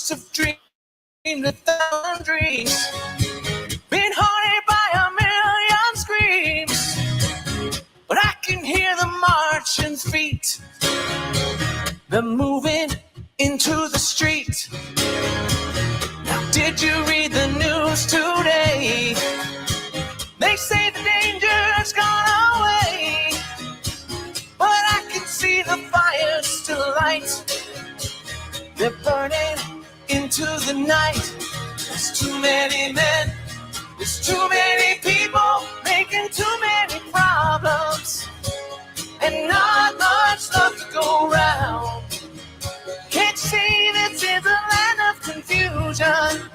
must have dreamed 1,000 dreams, been haunted by a million screams, but I can hear the marching feet. They're moving into the street. Now, did you read the news today? They say the danger's gone away, but I can see the fires still light. They're burning into the night. There's too many men, there's too many people making too many problems, and not much love to go round. Can't you see this is a land of confusion?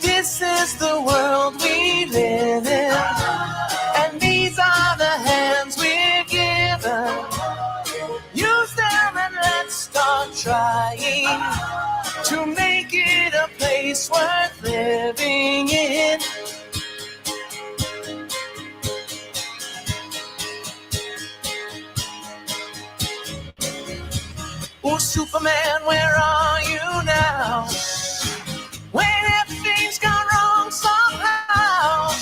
This is the world we live in, and these are the hands we're given. Use them and let's start trying to make it a place worth living in. Oh, Superman, where are you now? When everything's gone wrong somehow,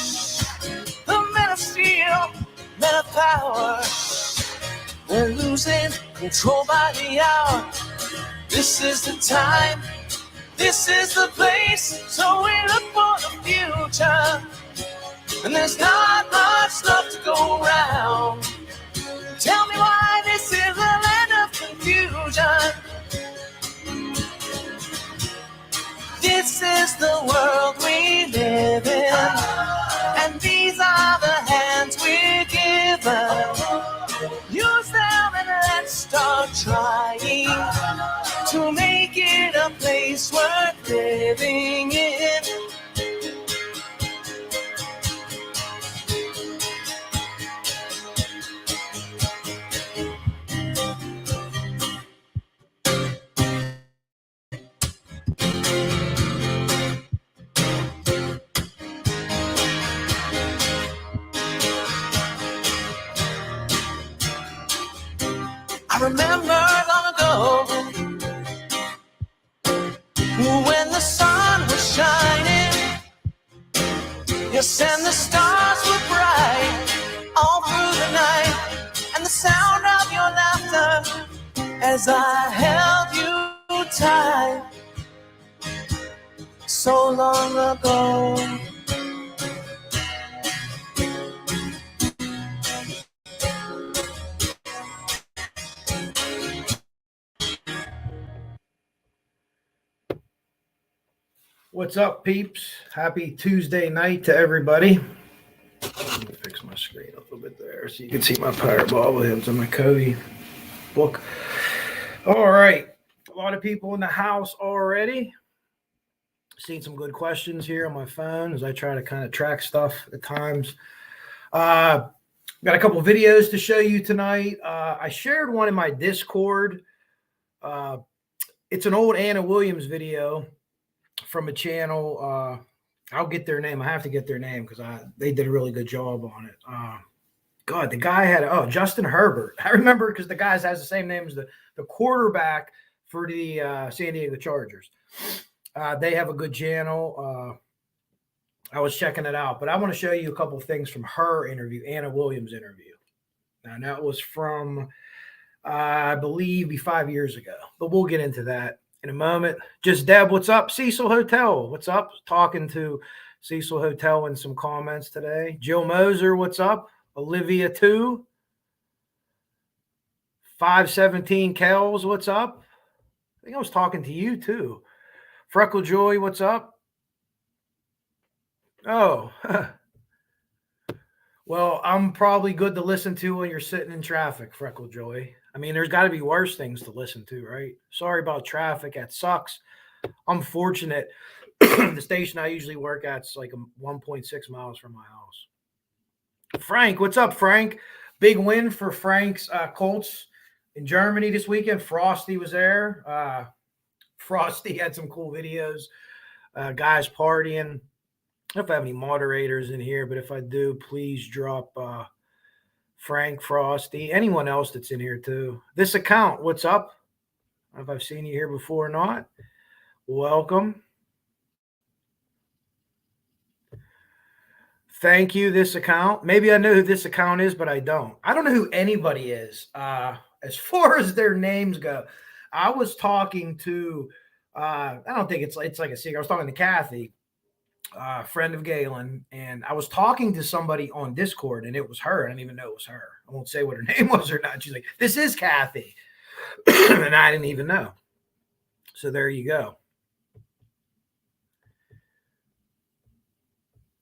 the men of steel, men of power, they're losing control by the hour. This is the time, this is the place, so we look for the future. And there's not much love to go around. Tell me why this is a land of confusion. This is the world we live in, and these are the hands we're given. Use them and let's start trying to make it a place worth living in. I remember long ago when the sun was shining, yes, and the stars were bright all through the night, and the sound of your laughter as I held you tight so long ago. What's up, peeps? Happy Tuesday night to everybody. Let me fix my screen a little bit there so you can see my power bobbleheads on my Cody book. All right. A lot of people in the house already. Seen some good questions here on my phone as I try to kind of track stuff at times. Got a couple videos to show you tonight. I shared one in my Discord. It's an old Anna Williams video from a channel. I'll get their name. I have to get their name because they did a really good job on it. God, the guy had Justin Herbert. I remember because the guy has the same name as the quarterback for the San Diego Chargers. They have a good channel. I was checking it out, but I want to show you a couple of things from her interview, Anna Williams' interview. Now that was from, I believe, 5 years ago, but we'll get into that in a moment. Just Deb, what's up? Cecil Hotel, what's up? Talking to Cecil Hotel in some comments today. Jill Moser, what's up? Olivia 2. 517 Kells, what's up? I think I was talking to you too. Freckle Joy, what's up? Oh, well, I'm probably good to listen to when you're sitting in traffic, Freckle Joy. I mean, there's got to be worse things to listen to, right? Sorry about traffic. That sucks. I'm fortunate. The station I usually work at is like 1.6 miles from my house. Frank, what's up, Frank? Big win for Frank's Colts in Germany this weekend. Frosty was there. Frosty had some cool videos. Guys partying. I don't know if I have any moderators in here, but if I do, please drop Frank, Frosty, anyone else that's in here too. This account, what's up? I don't know if I've seen you here before or not. Welcome. Thank you, this account. Maybe I know who this account is, but I don't. I don't know who anybody is as far as their names go. I was talking to, I don't think it's like a secret. I was talking to Kathy, friend of Galen, and I was talking to somebody on Discord, and it was her. I didn't even know it was her. I won't say what her name was or not. She's like, "This is Kathy," and I didn't even know. So there you go.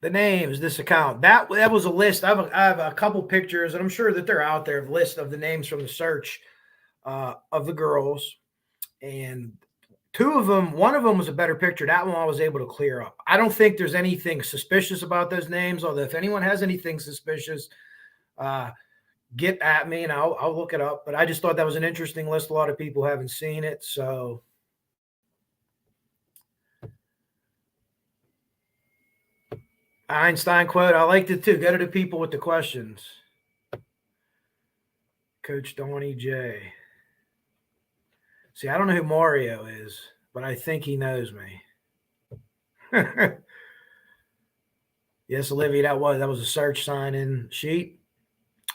The names, this account, that was a list. I have a couple pictures, and I'm sure that they're out there. A list of the names from the search of the girls, and two of them, one of them was a better picture. That one I was able to clear up. I don't think there's anything suspicious about those names. Although if anyone has anything suspicious, get at me and I'll look it up. But I just thought that was an interesting list. A lot of people haven't seen it, so. Einstein quote. I liked it too. Go to the people with the questions. Coach Donnie J. See, I don't know who Mario is, but I think he knows me. Yes, Olivia, that was a search sign-in sheet.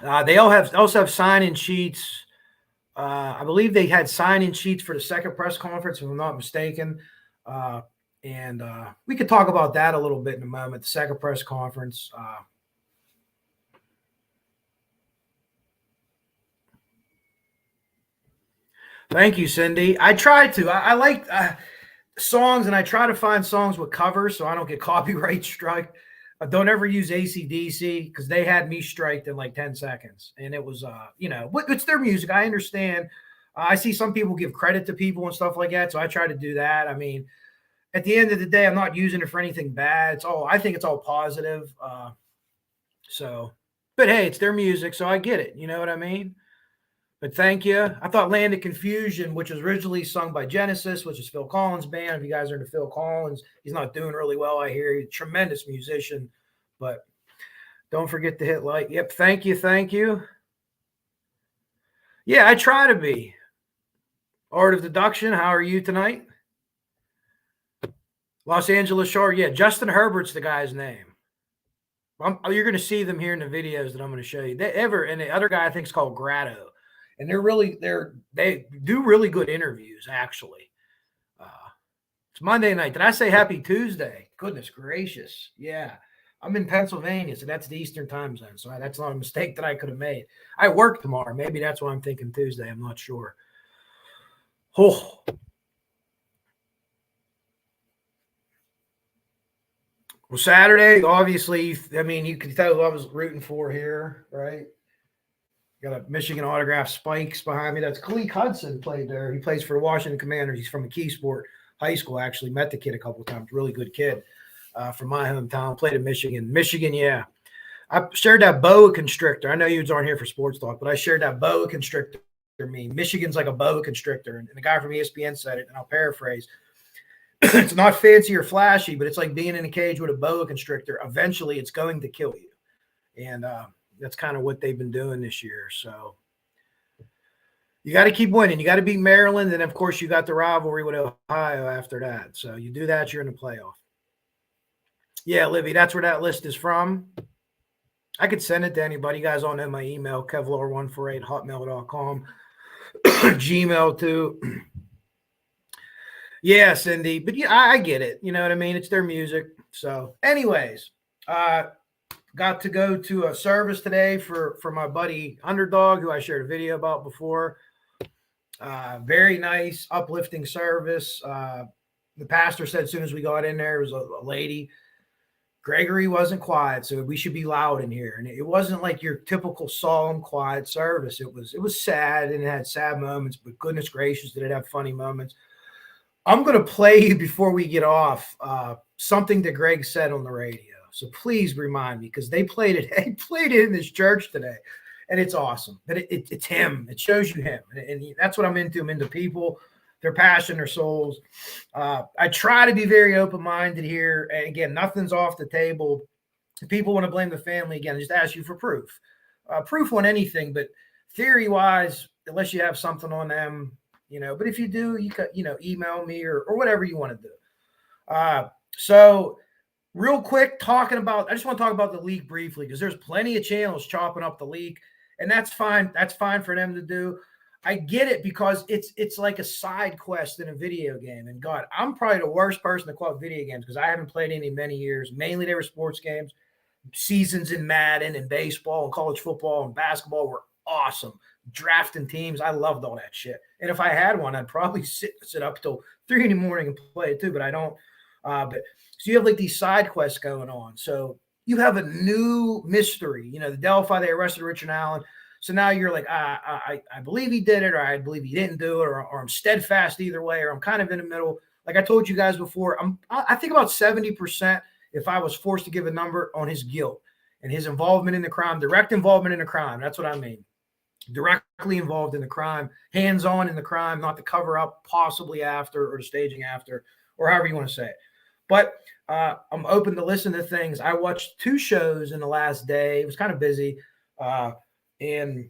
They also have sign-in sheets. I believe they had sign-in sheets for the second press conference, if I'm not mistaken. And we could talk about that a little bit in a moment. The second press conference. Thank you, Cindy. I try to. I like songs, and I try to find songs with covers so I don't get copyright strike. Don't ever use AC/DC because they had me striked in like 10 seconds. And it was, it's their music. I understand. I see some people give credit to people and stuff like that. So I try to do that. I mean, at the end of the day, I'm not using it for anything bad. I think it's all positive. But hey, it's their music, so I get it. You know what I mean? But thank you. I thought Land of Confusion, which was originally sung by Genesis, which is Phil Collins' band. If you guys are into Phil Collins, he's not doing really well, I hear. He's a tremendous musician. But don't forget to hit like. Yep, thank you, thank you. Yeah, I try to be. Art of Deduction, how are you tonight? Los Angeles Shore, yeah, Justin Herbert's the guy's name. You're going to see them here in the videos that I'm going to show you. And the other guy I think is called Grotto. And they do really good interviews, actually. It's Monday night. Did I say happy Tuesday? Goodness gracious. Yeah. I'm in Pennsylvania, so that's the Eastern time zone. So that's not a mistake that I could have made. I work tomorrow. Maybe that's why I'm thinking Tuesday. I'm not sure. Oh. Well, Saturday, obviously, I mean, you can tell who I was rooting for here, right? Got a Michigan autograph spikes behind me. That's Khaleke Hudson played there. He plays for the Washington Commanders. He's from McKeesport High School, actually. Met the kid a couple of times. Really good kid from my hometown. Played in Michigan. Michigan, yeah. I shared that boa constrictor. I know you aren't here for sports talk, but I shared that boa constrictor meme. Michigan's like a boa constrictor. And the guy from ESPN said it, and I'll paraphrase. It's not fancy or flashy, but it's like being in a cage with a boa constrictor. Eventually, it's going to kill you. And that's kind of what they've been doing this year. So you got to keep winning. You got to beat Maryland. And, of course, you got the rivalry with Ohio after that. So you do that, you're in the playoff. Yeah, Livy, that's where that list is from. I could send it to anybody. You guys all know my email, kevlar148hotmail.com. Gmail, too. Yeah, Cindy. But yeah, I get it. You know what I mean? It's their music. So anyways, got to go to a service today for my buddy Underdog, who I shared a video about before. Very nice, uplifting service. The pastor said as soon as we got in there, it was a lady. Gregory wasn't quiet, so we should be loud in here. And it wasn't like your typical solemn, quiet service. It was sad, and it had sad moments, but goodness gracious, did it have funny moments. I'm going to play you before we get off something that Greg said on the radio. So please remind me, because they played it. They played it in this church today, and it's awesome. But it's him. It shows you him, and that's what I'm into. I'm into people, their passion, their souls. I try to be very open-minded here. And again, nothing's off the table. If people want to blame the family, again, I just ask you for proof. Proof on anything, but theory-wise, unless you have something on them, but if you do, you could, email me or whatever you want to do. So real quick, I just want to talk about the league briefly because there's plenty of channels chopping up the league, and that's fine. That's fine for them to do. I get it because it's like a side quest in a video game. And God, I'm probably the worst person to call it video games because I haven't played any in many years. Mainly they were sports games. Seasons in Madden and baseball and college football and basketball were awesome. Drafting teams, I loved all that shit. And if I had one, I'd probably sit up till 3 in the morning and play it too, but I don't. But so you have like these side quests going on. So you have a new mystery. The Delphi, they arrested Richard Allen. So now you're like, I believe he did it, or I believe he didn't do it, or I'm steadfast either way, or I'm kind of in the middle. Like I told you guys before, I think about 70%, if I was forced to give a number, on his guilt and his involvement in the crime, direct involvement in the crime. That's what I mean. Directly involved in the crime, hands-on in the crime, not the cover up possibly after or the staging after, or however you want to say it. But I'm open to listen to things. I watched 2 shows in the last day. It was kind of busy. And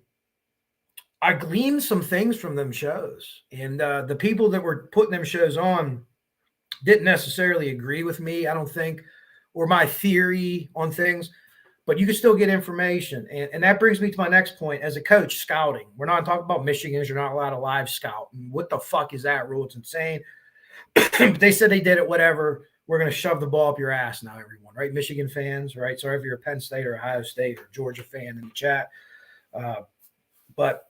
I gleaned some things from them shows. And the people that were putting them shows on didn't necessarily agree with me, I don't think, or my theory on things. But you can still get information. And that brings me to my next point. As a coach, scouting. We're not talking about Michigans. You're not allowed to live scout. What the fuck is that rule? It's insane. They said they did it, whatever. We're going to shove the ball up your ass now, everyone, right? Michigan fans, right? Sorry if you're a Penn State or Ohio State or Georgia fan in the chat. But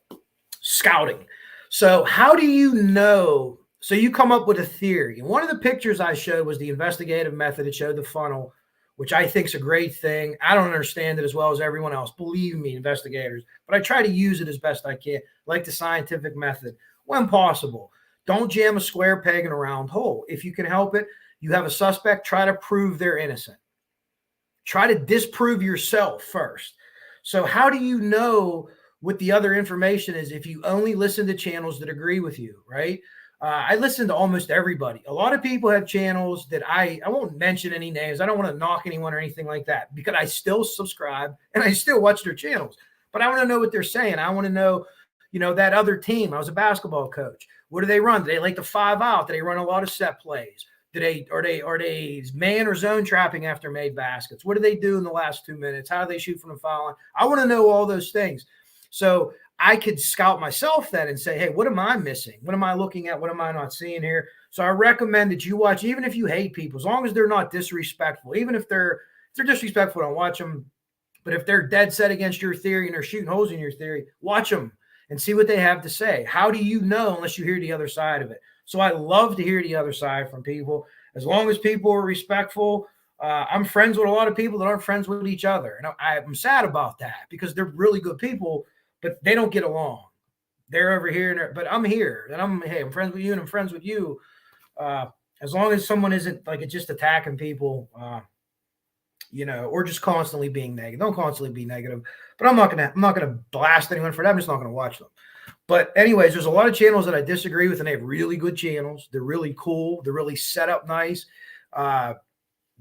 scouting. So how do you know? So you come up with a theory. And one of the pictures I showed was the investigative method. It showed the funnel, which I think is a great thing. I don't understand it as well as everyone else. Believe me, investigators. But I try to use it as best I can, like the scientific method, when possible. Don't jam a square peg in a round hole. If you can help it, you have a suspect, try to prove they're innocent. Try to disprove yourself first. So how do you know what the other information is if you only listen to channels that agree with you, right? I listen to almost everybody. A lot of people have channels that I won't mention any names. I don't want to knock anyone or anything like that because I still subscribe and I still watch their channels. But I want to know what they're saying. I want to know, that other team. I was a basketball coach. What do they run? Do they like the 5 out? Do they run a lot of set plays? Are they man or zone trapping after made baskets? What do they do in the last 2 minutes? How do they shoot from the foul line? I want to know all those things. So I could scout myself then and say, hey, what am I missing? What am I looking at? What am I not seeing here? So I recommend that you watch, even if you hate people, as long as they're not disrespectful. Even if they're disrespectful, don't watch them. But if they're dead set against your theory and they're shooting holes in your theory, watch them and see what they have to say. How do you know unless you hear the other side of it? So I love to hear the other side from people. As long as people are respectful, I'm friends with a lot of people that aren't friends with each other. And I'm sad about that because they're really good people, but they don't get along. They're over here, but I'm here. And I'm friends with you and I'm friends with you. As long as someone isn't like just attacking people, or just constantly being negative. Don't constantly be negative. But I'm not gonna blast anyone for that. I'm just not gonna watch them. But anyways, there's a lot of channels that I disagree with, and they have really good channels. They're really cool. They're really set up nice.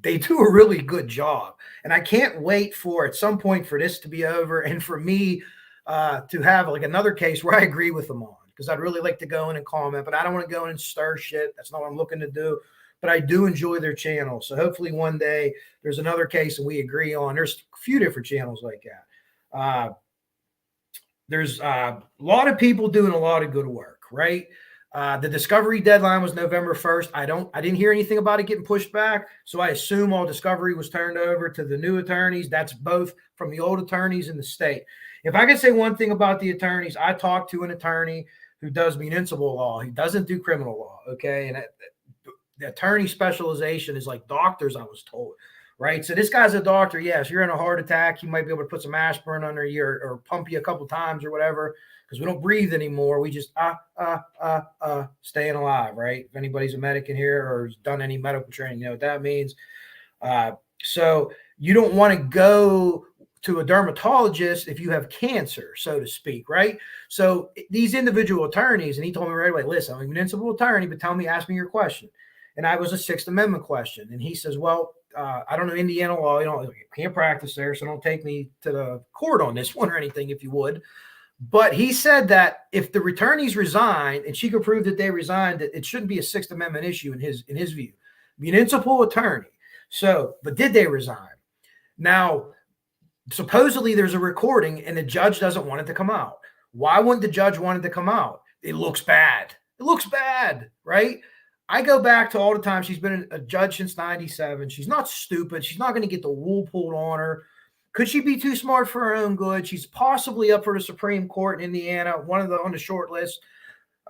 They do a really good job. And I can't wait for at some point for this to be over and for me to have like another case where I agree with them on, because I'd really like to go in and comment, but I don't want to go in and stir shit. That's not what I'm looking to do. But I do enjoy their channel. So hopefully one day there's another case and we agree on. There's a few different channels like that. There's a lot of people doing a lot of good work, right? The discovery deadline was November 1st. I didn't hear anything about it getting pushed back. So I assume all discovery was turned over to the new attorneys. That's both from the old attorneys in the state. If I could say one thing about the attorneys, I talked to an attorney who does municipal law. He doesn't do criminal law. Okay. And the attorney specialization is like doctors, I was told. Right. So this guy's a doctor. Yes, you're in a heart attack. You might be able to put some aspirin under you or pump you a couple times or whatever, because we don't breathe anymore. We just staying alive. Right. If anybody's a medic in here or has done any medical training, you know what that means. So you don't want to go to a dermatologist if you have cancer, so to speak. Right. So these individual attorneys, and he told me right away, listen, I'm a municipal attorney, but ask me your question. And I was a Sixth Amendment question. And he says, well, I don't know Indiana law. You can't practice there. So don't take me to the court on this one or anything if you would. But he said that if the returnees resign and she could prove that they resigned, that it shouldn't be a Sixth Amendment issue in his view. Municipal attorney. So, but did they resign? Now, supposedly there's a recording and the judge doesn't want it to come out. Why wouldn't the judge want it to come out? It looks bad. It looks bad, right? I go back to all the time she's been a judge since 97. She's not stupid. She's not going to get the wool pulled on her. Could she be too smart for her own good? She's possibly up for the Supreme Court in Indiana, one of the on the short list.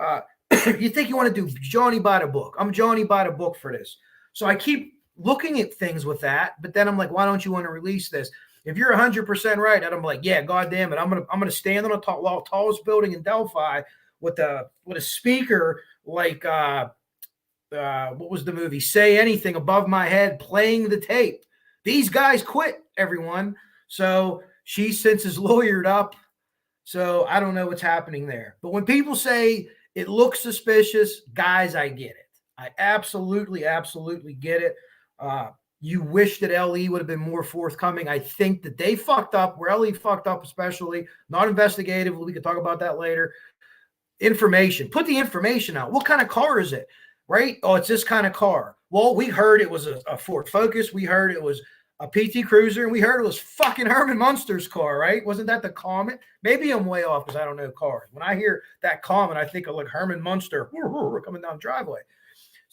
You think you want to do Johnny by the book? I'm Johnny by the book for this. So I keep looking at things with that, but then I'm like, why don't you want to release this? If you're 100% right, and I'm like, yeah, goddamn it, I'm gonna stand on the tallest building in Delphi with a speaker like what was the movie? Say Anything above my head, playing the tape. These guys quit, everyone. So she since is lawyered up. So I don't know what's happening there. But when people say it looks suspicious, guys, I get it. I absolutely get it. You wish that LE would have been more forthcoming. I think that they fucked up, where LE fucked up especially, not investigative. We could talk about that later. Information. Put the information out. What kind of car is it? Right? Oh, it's this kind of car. Well, we heard it was a Ford Focus. We heard it was a PT Cruiser, and we heard it was fucking Herman Munster's car, right? Wasn't that the comment? Maybe I'm way off because I don't know cars. When I hear that comment, I think of like Herman Munster coming down the driveway.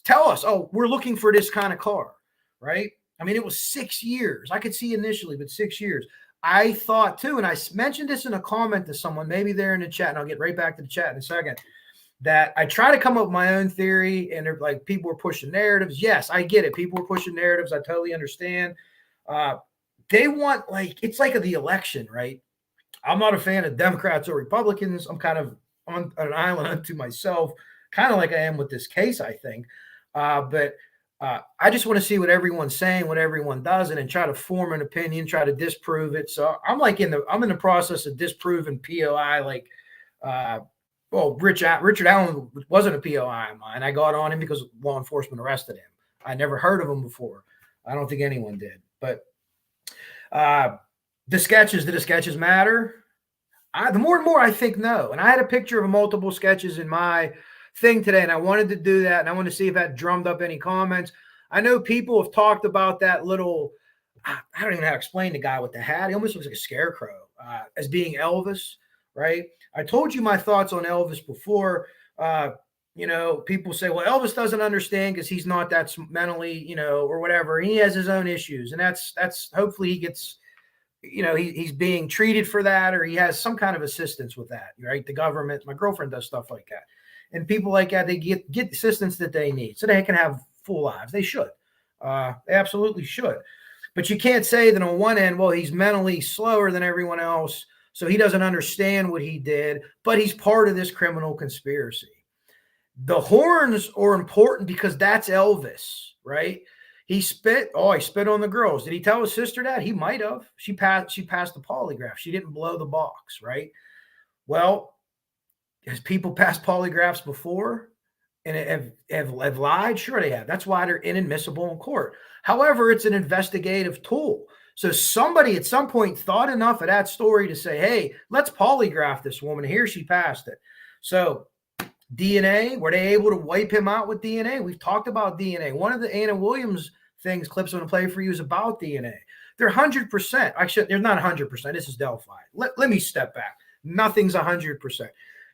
Tell us, oh, we're looking for this kind of car, right? I mean, it was 6 years. I could see initially, but 6 years. I thought too, and I mentioned this in a comment to someone, maybe they're in the chat, and I'll get right back to the chat in a second, that I try to come up with my own theory, and they're like, people were pushing narratives. Yes, I get it. People were pushing narratives. I totally understand. They want, like, it's like the election, right? I'm not a fan of Democrats or Republicans. I'm kind of on an island unto myself, kind of like I am with this case, I think. But I just want to see what everyone's saying, what everyone does, and then try to form an opinion, try to disprove it. So I'm in the process of disproving POI. Like, Richard Allen wasn't a POI of mine. I got on him because law enforcement arrested him. I never heard of him before. I don't think anyone did. But do the sketches matter? The more and more I think no. And I had a picture of multiple sketches in my thing today, and I wanted to do that, and I want to see if that drummed up any comments. I know people have talked about that little, I don't even know how to explain the guy with the hat. He almost looks like a scarecrow, as being Elvis, right? I told you my thoughts on Elvis before. People say, well, Elvis doesn't understand because he's not that mentally, or whatever. He has his own issues, and that's hopefully he gets, he's being treated for that, or he has some kind of assistance with that, right? The government, my girlfriend does stuff like that. And people like that, they get the assistance that they need so they can have full lives. They should. They absolutely should. But you can't say that on one end, well, he's mentally slower than everyone else, so he doesn't understand what he did, but he's part of this criminal conspiracy. The horns are important because that's Elvis, right? He spit on the girls. Did he tell his sister that? He might have. She passed the polygraph. She didn't blow the box, right? Well, has people passed polygraphs before and have lied? Sure they have. That's why they're inadmissible in court. However, it's an investigative tool. So somebody at some point thought enough of that story to say, hey, let's polygraph this woman. Here she passed it. So DNA, were they able to wipe him out with DNA? We've talked about DNA. One of the Anna Williams clips I'm going to play for you is about DNA. They're 100%. Actually, they're not 100%. This is Delphi. Let me step back. Nothing's 100%.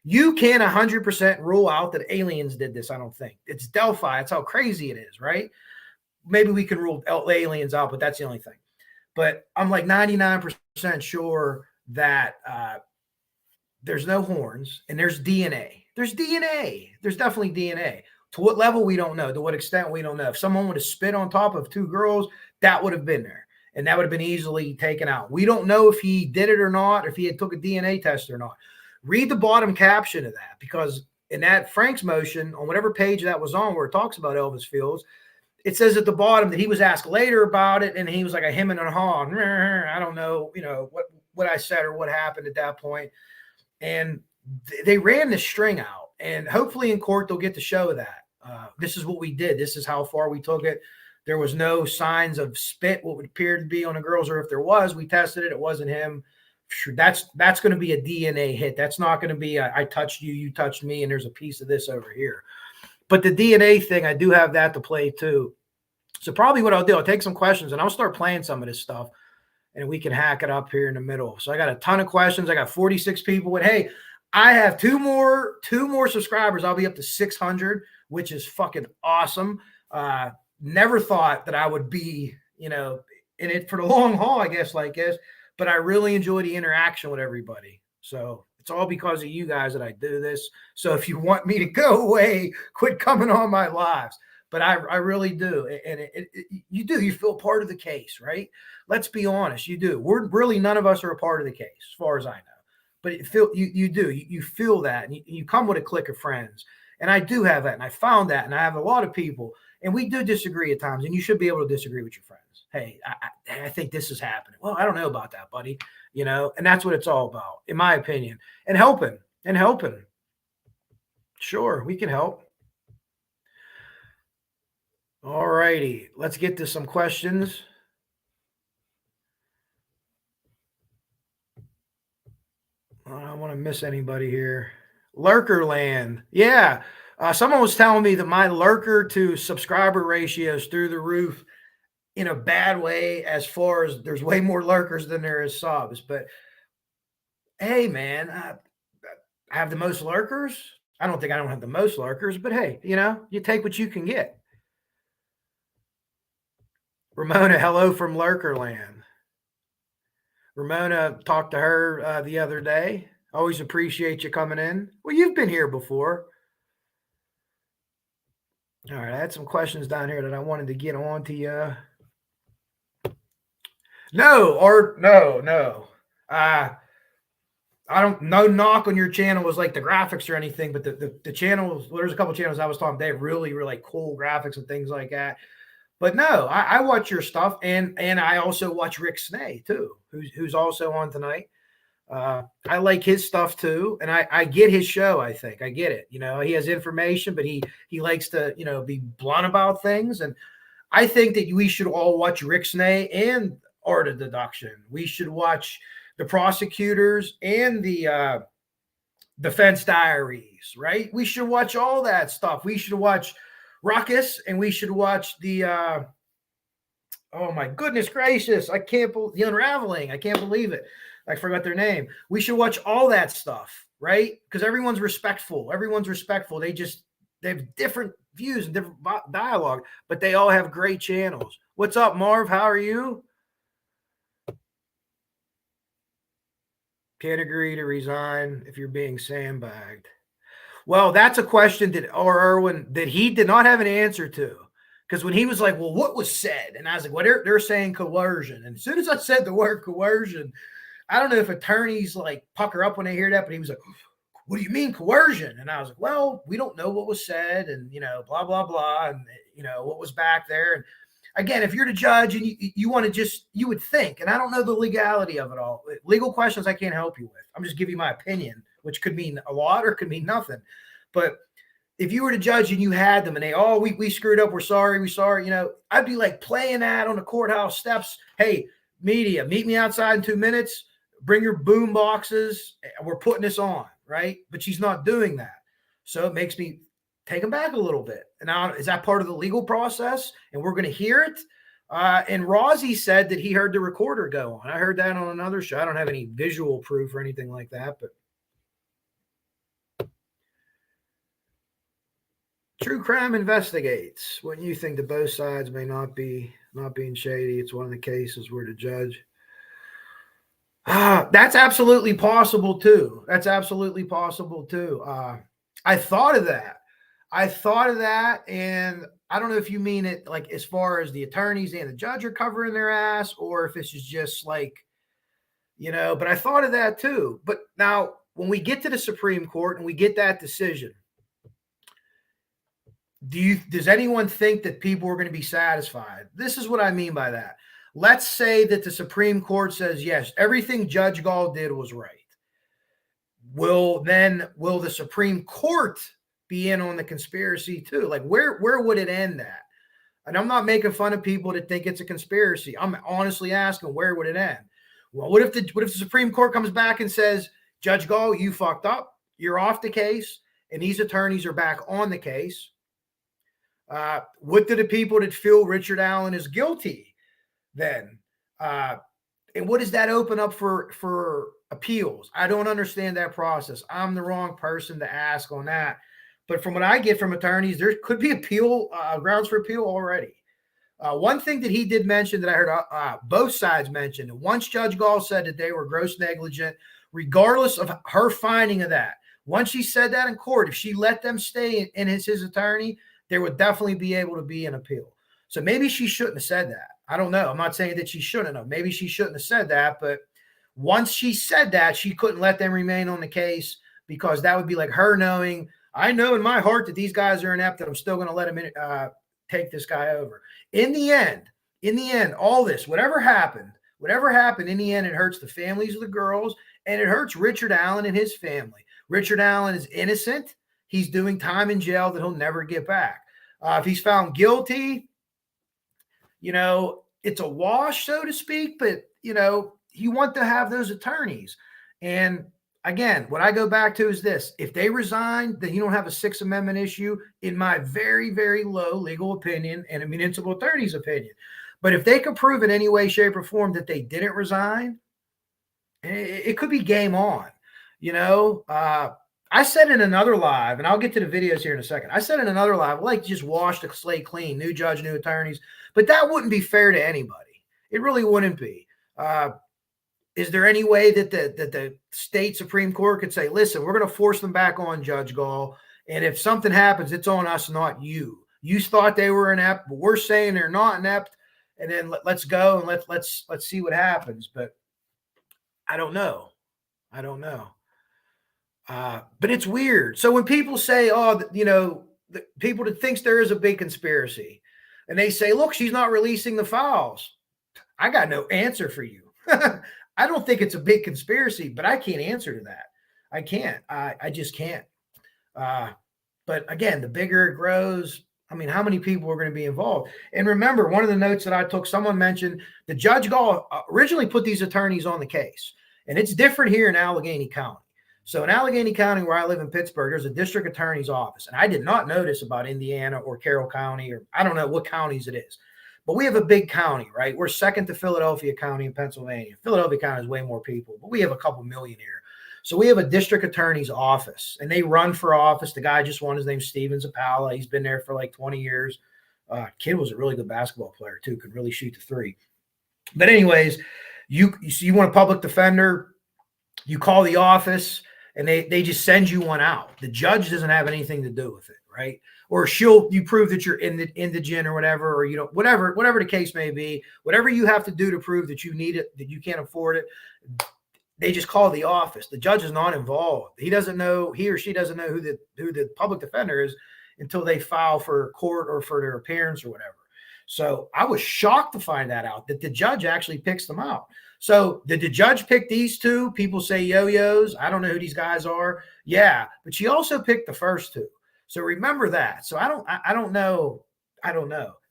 You can't 100% rule out that aliens did this, I don't think. It's Delphi. That's how crazy it is, right? Maybe we can rule aliens out, but that's the only thing. But I'm like 99% sure that there's no horns and there's DNA. There's DNA. There's definitely DNA. To what level, we don't know. To what extent, we don't know. If someone would have spit on top of two girls, that would have been there. And that would have been easily taken out. We don't know if he did it or not, or if he had took a DNA test or not. Read the bottom caption of that, because in that Frank's motion, on whatever page that was on where it talks about Elvis Fields, it says at the bottom that he was asked later about it, and he was like a him and a haw. I don't know, what I said or what happened at that point. And they ran the string out, and hopefully in court they'll get to show that. This is what we did. This is how far we took it. There was no signs of spit, what would appear to be on the girls, or if there was, we tested it. It wasn't him. Sure, that's going to be a DNA hit. That's not going to be I touched you, you touched me, and there's a piece of this over here. But the DNA thing, I do have that to play too. So probably what I'll do, I'll take some questions and I'll start playing some of this stuff, and we can hack it up here in the middle. So I got a ton of questions. I got 46 people. And hey, I have two more subscribers. I'll be up to 600, which is fucking awesome. Never thought that I would be, in it for the long haul, I guess, like this. But I really enjoy the interaction with everybody. So it's all because of you guys that I do this. So if you want me to go away, quit coming on my lives. But I really do. And you do. You feel part of the case, right? Let's be honest. You do. We're really, none of us are a part of the case, as far as I know. But you do. You feel that. And you come with a clique of friends. And I do have that. And I found that. And I have a lot of people. And we do disagree at times. And you should be able to disagree with your friends. Hey, I think this is happening. Well, I don't know about that, buddy. And that's what it's all about, in my opinion. And helping. Sure, we can help. All righty. Let's get to some questions. I don't want to miss anybody here. Lurker land. Yeah. Someone was telling me that my lurker to subscriber ratio is through the roof, in a bad way, as far as there's way more lurkers than there is subs. But hey, man, I have the most lurkers. I don't think I don't have the most lurkers, but hey, you take what you can get. Ramona, hello from Lurkerland. Ramona, talked to her the other day. Always appreciate you coming in. Well, you've been here before. All right, I had some questions down here that I wanted to get on to you. No. I don't, no knock on your channel was like the graphics or anything, but the channels, there's a couple channels I was talking, they have really, really cool graphics and things like that. But no, I watch your stuff, and I also watch Rick Snay too, who's also on tonight. I like his stuff too, and I get his show. I think I get it. He has information, but he likes to be blunt about things, and I think that we should all watch Rick Snay and Art of Deduction. We should watch the Prosecutors and the Defense Diaries, right? We should watch all that stuff. We should watch Ruckus, and we should watch the oh my goodness gracious, the Unraveling. I can't believe it. I forgot their name. We should watch all that stuff, right? Because everyone's respectful. They have different views and different dialogue, but they all have great channels. What's up, Marv? How are you? Can't agree to resign if you're being sandbagged. Well, that's a question that Erwin that he did not have an answer to. Because when he was like, well, what was said? And I was like, well, they're saying coercion. And as soon as I said the word coercion, I don't know if attorneys like pucker up when they hear that, but he was like, what do you mean coercion? And I was like, well, we don't know what was said, and blah, blah, blah, and what was back there. And again, if you're the judge and you want to you would think, and I don't know the legality of it all. Legal questions I can't help you with. I'm just giving you my opinion, which could mean a lot or could mean nothing. But if you were the judge and you had them and they, we screwed up, we're sorry, I'd be like playing that on the courthouse steps. Hey, media, meet me outside in 2 minutes. Bring your boom boxes. We're putting this on, right? But she's not doing that. So it makes me take them back a little bit. And now, is that part of the legal process? And we're going to hear it. And Rozzy said that he heard the recorder go on. I heard that on another show. I don't have any visual proof or anything like that, but True Crime Investigates. When you think that both sides may not being shady, it's one of the cases where the judge. That's absolutely possible too. I thought of that. And I don't know if you mean it like as far as the attorneys and the judge are covering their ass, or if this is just like, but I thought of that too. But now when we get to the Supreme Court and we get that decision, does anyone think that people are going to be satisfied? This is what I mean by that. Let's say that the Supreme Court says, yes, everything Judge Gall did was right. Will the Supreme Court be in on the conspiracy too? Like where would it end at? And I'm not making fun of people that think it's a conspiracy. I'm honestly asking, where would it end? Well, what if the Supreme Court comes back and says, Judge Gall, you fucked up, you're off the case, and these attorneys are back on the case? What do the people that feel Richard Allen is guilty then? And what does that open up for appeals? I don't understand that process. I'm the wrong person to ask on that. But from what I get from attorneys, there could be appeal grounds for appeal already. One thing that he did mention that I heard both sides mention, once Judge Gall said that they were gross negligent, regardless of her finding of that, once she said that in court, if she let them stay in his attorney, there would definitely be able to be an appeal. So maybe she shouldn't have said that. I don't know. I'm not saying that she shouldn't have. Maybe she shouldn't have said that. But once she said that, she couldn't let them remain on the case, because that would be like her knowing, I know in my heart that these guys are inept, that I'm still going to let them take this guy over. In the end, all this, whatever happened, in the end, it hurts the families of the girls, and it hurts Richard Allen and his family. Richard Allen is innocent. He's doing time in jail that he'll never get back. If he's found guilty, it's a wash, so to speak, but, you want to have those attorneys. And again, what I go back to is this: if they resign, then you don't have a Sixth Amendment issue, in my very, very low legal opinion and a municipal attorney's opinion. But if they could prove in any way, shape, or form that they didn't resign, it could be game on. I said in another live, and I'll get to the videos here in a second. I said in another live, I'd like to just wash the slate clean, new judge, new attorneys, but that wouldn't be fair to anybody. It really wouldn't be. Is there any way that the state Supreme Court could say, listen, we're going to force them back on, Judge Gall, and if something happens, it's on us, not you. You thought they were inept, but we're saying they're not inept, and then let's go and let's see what happens. But I don't know. But it's weird. So when people say, the people that thinks there is a big conspiracy, and they say, look, she's not releasing the files, I got no answer for you. I don't think it's a big conspiracy, but I can't answer to that. I can't. I just can't. But again, the bigger it grows, how many people are going to be involved? And remember, one of the notes that I took, someone mentioned the Judge Gall originally put these attorneys on the case, and it's different here in Allegheny County. So in Allegheny County, where I live in Pittsburgh, there's a district attorney's office, and I did not know this about Indiana or Carroll County, or I don't know what counties it is. But we have a big county, right? We're second to Philadelphia County in Pennsylvania. Philadelphia County has way more people, but we have a couple million here. So we have a district attorney's office, and they run for office. The guy just won. His name's Steven Zappala. He's been there for like 20 years. Kid was a really good basketball player too, could really shoot the three. But anyways, you want a public defender, you call the office, and they just send you one out. The judge doesn't have anything to do with it, right? Or you prove that you're indigent or whatever, or whatever the case may be, whatever you have to do to prove that you need it, that you can't afford it, they just call the office. The judge is not involved. He or she doesn't know who the public defender is until they file for court or for their appearance or whatever. So I was shocked to find that out, that the judge actually picks them out. So did the judge pick these two? People say yo-yos. I don't know who these guys are. Yeah, but she also picked the first two. So remember that. So I don't know.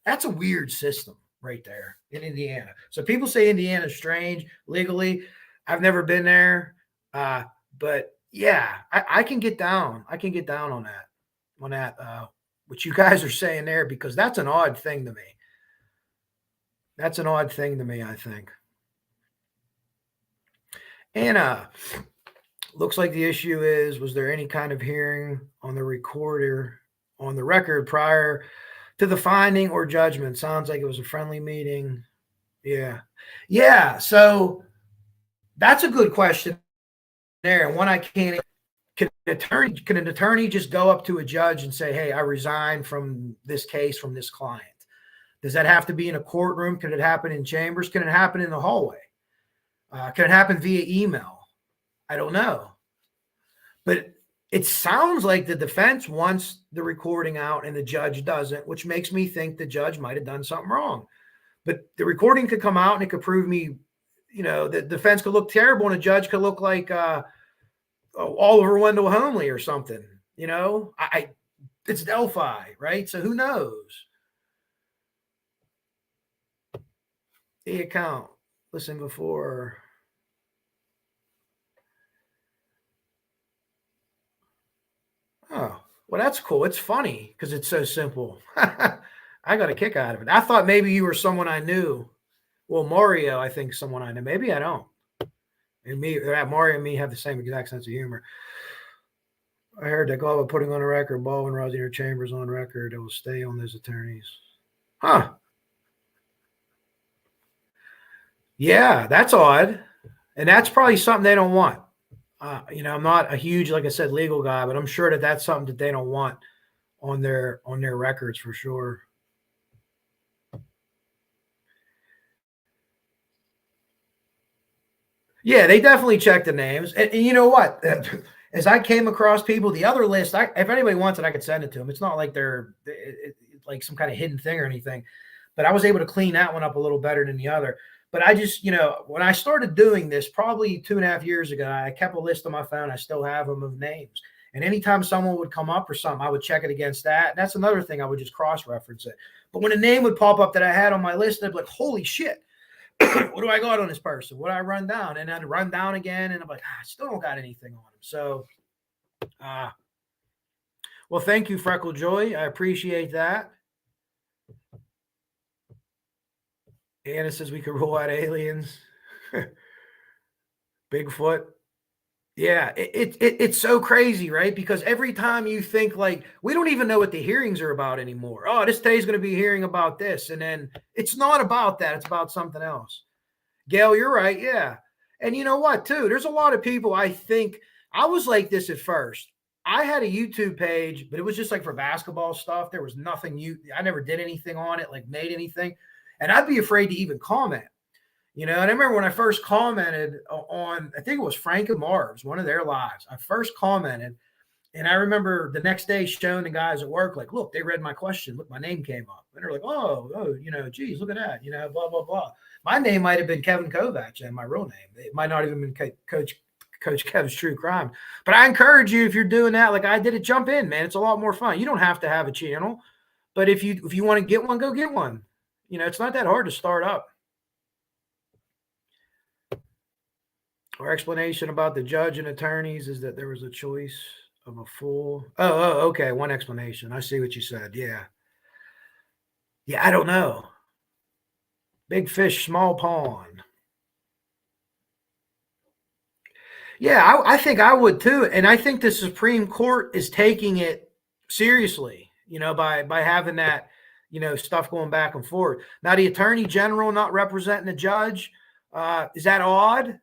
That's a weird system right there in Indiana. So people say Indiana is strange legally. I've never been there. But yeah, I can get down. I can get down on that, what you guys are saying there, because that's an odd thing to me. That's an odd thing to me, I think. And looks like the issue is, was there any kind of hearing on the record prior to the finding or judgment? Sounds like it was a friendly meeting. Yeah. So that's a good question there. And one I can't. Can an attorney just go up to a judge and say, hey, I resign from this case, from this client? Does that have to be in a courtroom? Can it happen in chambers? Can it happen in the hallway? Can it happen via email? I don't know. But it sounds like the defense wants the recording out and the judge doesn't, which makes me think the judge might have done something wrong. But the recording could come out and it could prove me, the defense could look terrible and a judge could look like Oliver Wendell Holmley or something. It's Delphi, right? So who knows? The account. Listen before. Well, that's cool. It's funny because it's so simple. I got a kick out of it. I thought maybe you were someone I knew. Well, Mario, I think someone I know. Maybe I don't. And Mario and me have the same exact sense of humor. I heard that Galva putting on a record, Baldwin, Rosier Chambers on record. It will stay on those attorneys. Huh. Yeah, that's odd. And that's probably something they don't want. I'm not a huge, like I said, legal guy, but I'm sure that that's something that they don't want on their records for sure. Yeah, they definitely check the names. And you know what? As I came across people, the other list, if anybody wants it, I could send it to them. It's not like they're like some kind of hidden thing or anything, but I was able to clean that one up a little better than the other. But I just, when I started doing this probably 2.5 years ago, I kept a list on my phone. I still have them of names. And anytime someone would come up or something, I would check it against that. And that's another thing. I would just cross-reference it. But when a name would pop up that I had on my list, I'd be like, holy shit. What do I got on this person? What do I run down? And I'd run down again, and I'm like, I still don't got anything on him. So, well, thank you, Freckle Joy. I appreciate that. Anna says we could rule out aliens. Bigfoot. Yeah, it's so crazy, right? Because every time you think like, we don't even know what the hearings are about anymore. Oh, this day's going to be hearing about this. And then it's not about that. It's about something else. Gail, you're right. Yeah. And you know what, too? There's a lot of people, I think, I was like this at first. I had a YouTube page, but it was just like for basketball stuff. There was nothing I never did anything on it, like made anything. And I'd be afraid to even comment. And I remember when I first commented on, I think it was Frank and Marv's, one of their lives. I first commented, and I remember the next day showing the guys at work, like, look, they read my question. Look, my name came up. And they're like, oh, geez, look at that, blah, blah, blah. My name might have been Kevin Kovacs and my real name. It might not even been Coach Kev's True Crime. But I encourage you, if you're doing that, like I did it, jump in, man. It's a lot more fun. You don't have to have a channel. But if you want to get one, go get one. It's not that hard to start up. Our explanation about the judge and attorneys is that there was a choice of a full. Oh, okay. One explanation. I see what you said. Yeah. Yeah, I don't know. Big fish, small pond. Yeah, I think I would too. And I think the Supreme Court is taking it seriously, by having that, stuff going back and forth. Now, the Attorney General not representing the judge, is that odd?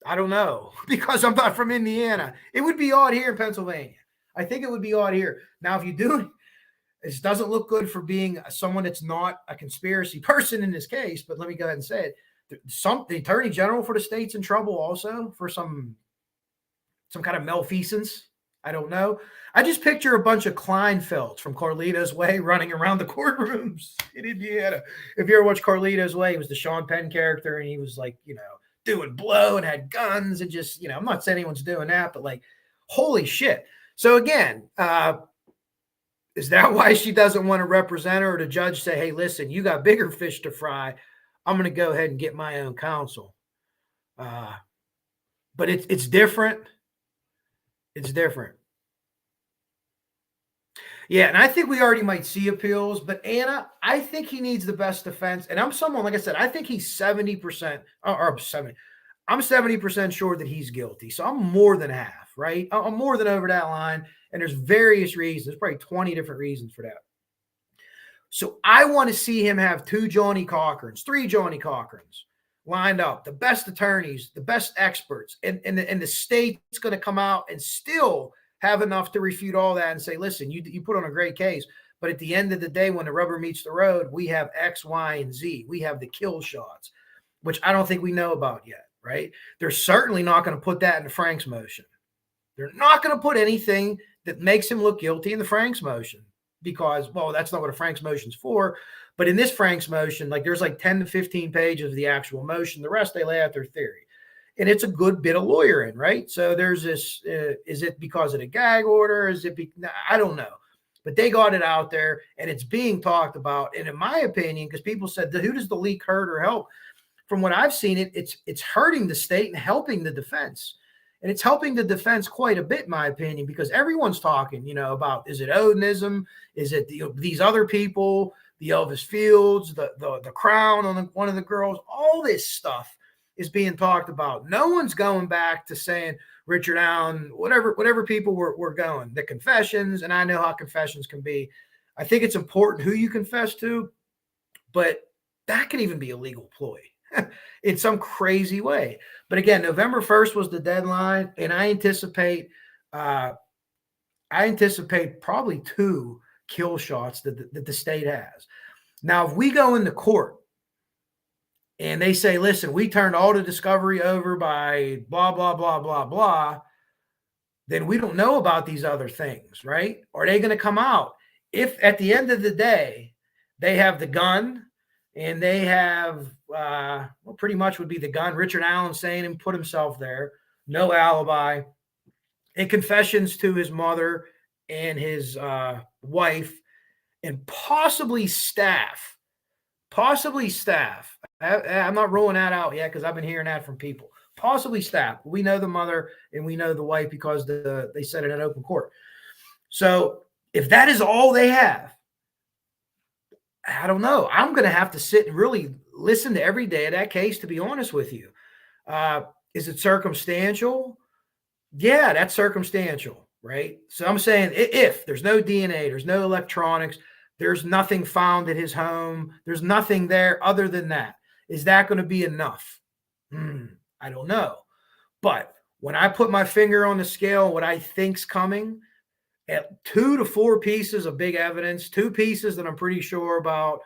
I don't know, because I'm not from Indiana. It would be odd here in Pennsylvania. I think it would be odd here. Now, if you do, it doesn't look good for being someone that's not a conspiracy person in this case, but let me go ahead and say it. The Attorney General for the state's in trouble also for some kind of malfeasance. I don't know. I just picture a bunch of Kleinfelds from Carlito's Way running around the courtrooms in Indiana. If you ever watch Carlito's Way, he was the Sean Penn character, and he was like, doing blow and had guns and just, I'm not saying anyone's doing that, but like, holy shit. So again, is that why she doesn't want to represent her, or the judge say, hey, listen, you got bigger fish to fry. I'm going to go ahead and get my own counsel. But it's different. It's different. Yeah, and I think we already might see appeals, but Anna, I think he needs the best defense. And I'm someone, like I said, I think he's 70% or 70. I'm 70% sure that he's guilty. So I'm more than half, right? I'm more than over that line. And there's various reasons. There's probably 20 different reasons for that. So I want to see him have 2 Johnny Cochrans, 3 Johnny Cochrans lined up, the best attorneys, the best experts, and the state's going to come out and still have enough to refute all that and say, listen, you put on a great case, but at the end of the day, when the rubber meets the road, we have X, Y, and Z. We have the kill shots, which I don't think we know about yet, right? They're certainly not going to put that in the Franks motion. They're not going to put anything that makes him look guilty in the Franks motion because, well, that's not what a Franks motion's for. But in this Franks motion, like there's like 10 to 15 pages of the actual motion. The rest, they lay out their theory. And it's a good bit of lawyering, right? So there's this, is it because of the gag order? I don't know. But they got it out there and it's being talked about. And in my opinion, because people said, who does the leak hurt or help? From what I've seen, it's hurting the state and helping the defense. And it's helping the defense quite a bit, in my opinion, because everyone's talking, about, is it Odinism? Is it these other people, the Elvis Fields, the crown on one of the girls? All this stuff is being talked about. No one's going back to saying Richard Allen, whatever people were going. The confessions, and I know how confessions can be. I think it's important who you confess to, but that can even be a legal ploy in some crazy way. But again, November 1st was the deadline, and I anticipate probably 2 kill shots that the state has. Now, if we go into court and they say, listen, we turned all the discovery over by blah, blah, blah, blah, blah, then we don't know about these other things, right? Are they going to come out? If at the end of the day, they have the gun and they have, pretty much would be the gun, Richard Allen saying and put himself there, no alibi, and confessions to his mother and his wife, and possibly staff. I'm not ruling that out yet because I've been hearing that from people. Possibly staff. We know the mother and we know the wife because they said it in open court. So if that is all they have, I don't know. I'm going to have to sit and really listen to every day of that case, to be honest with you. Is it circumstantial? Yeah, that's circumstantial, right? So I'm saying if there's no DNA, there's no electronics, there's nothing found at his home, there's nothing there other than that. Is that going to be enough? I don't know. But when I put my finger on the scale, what I think's coming, at 2 to 4 pieces of big evidence, 2 pieces that I'm pretty sure about.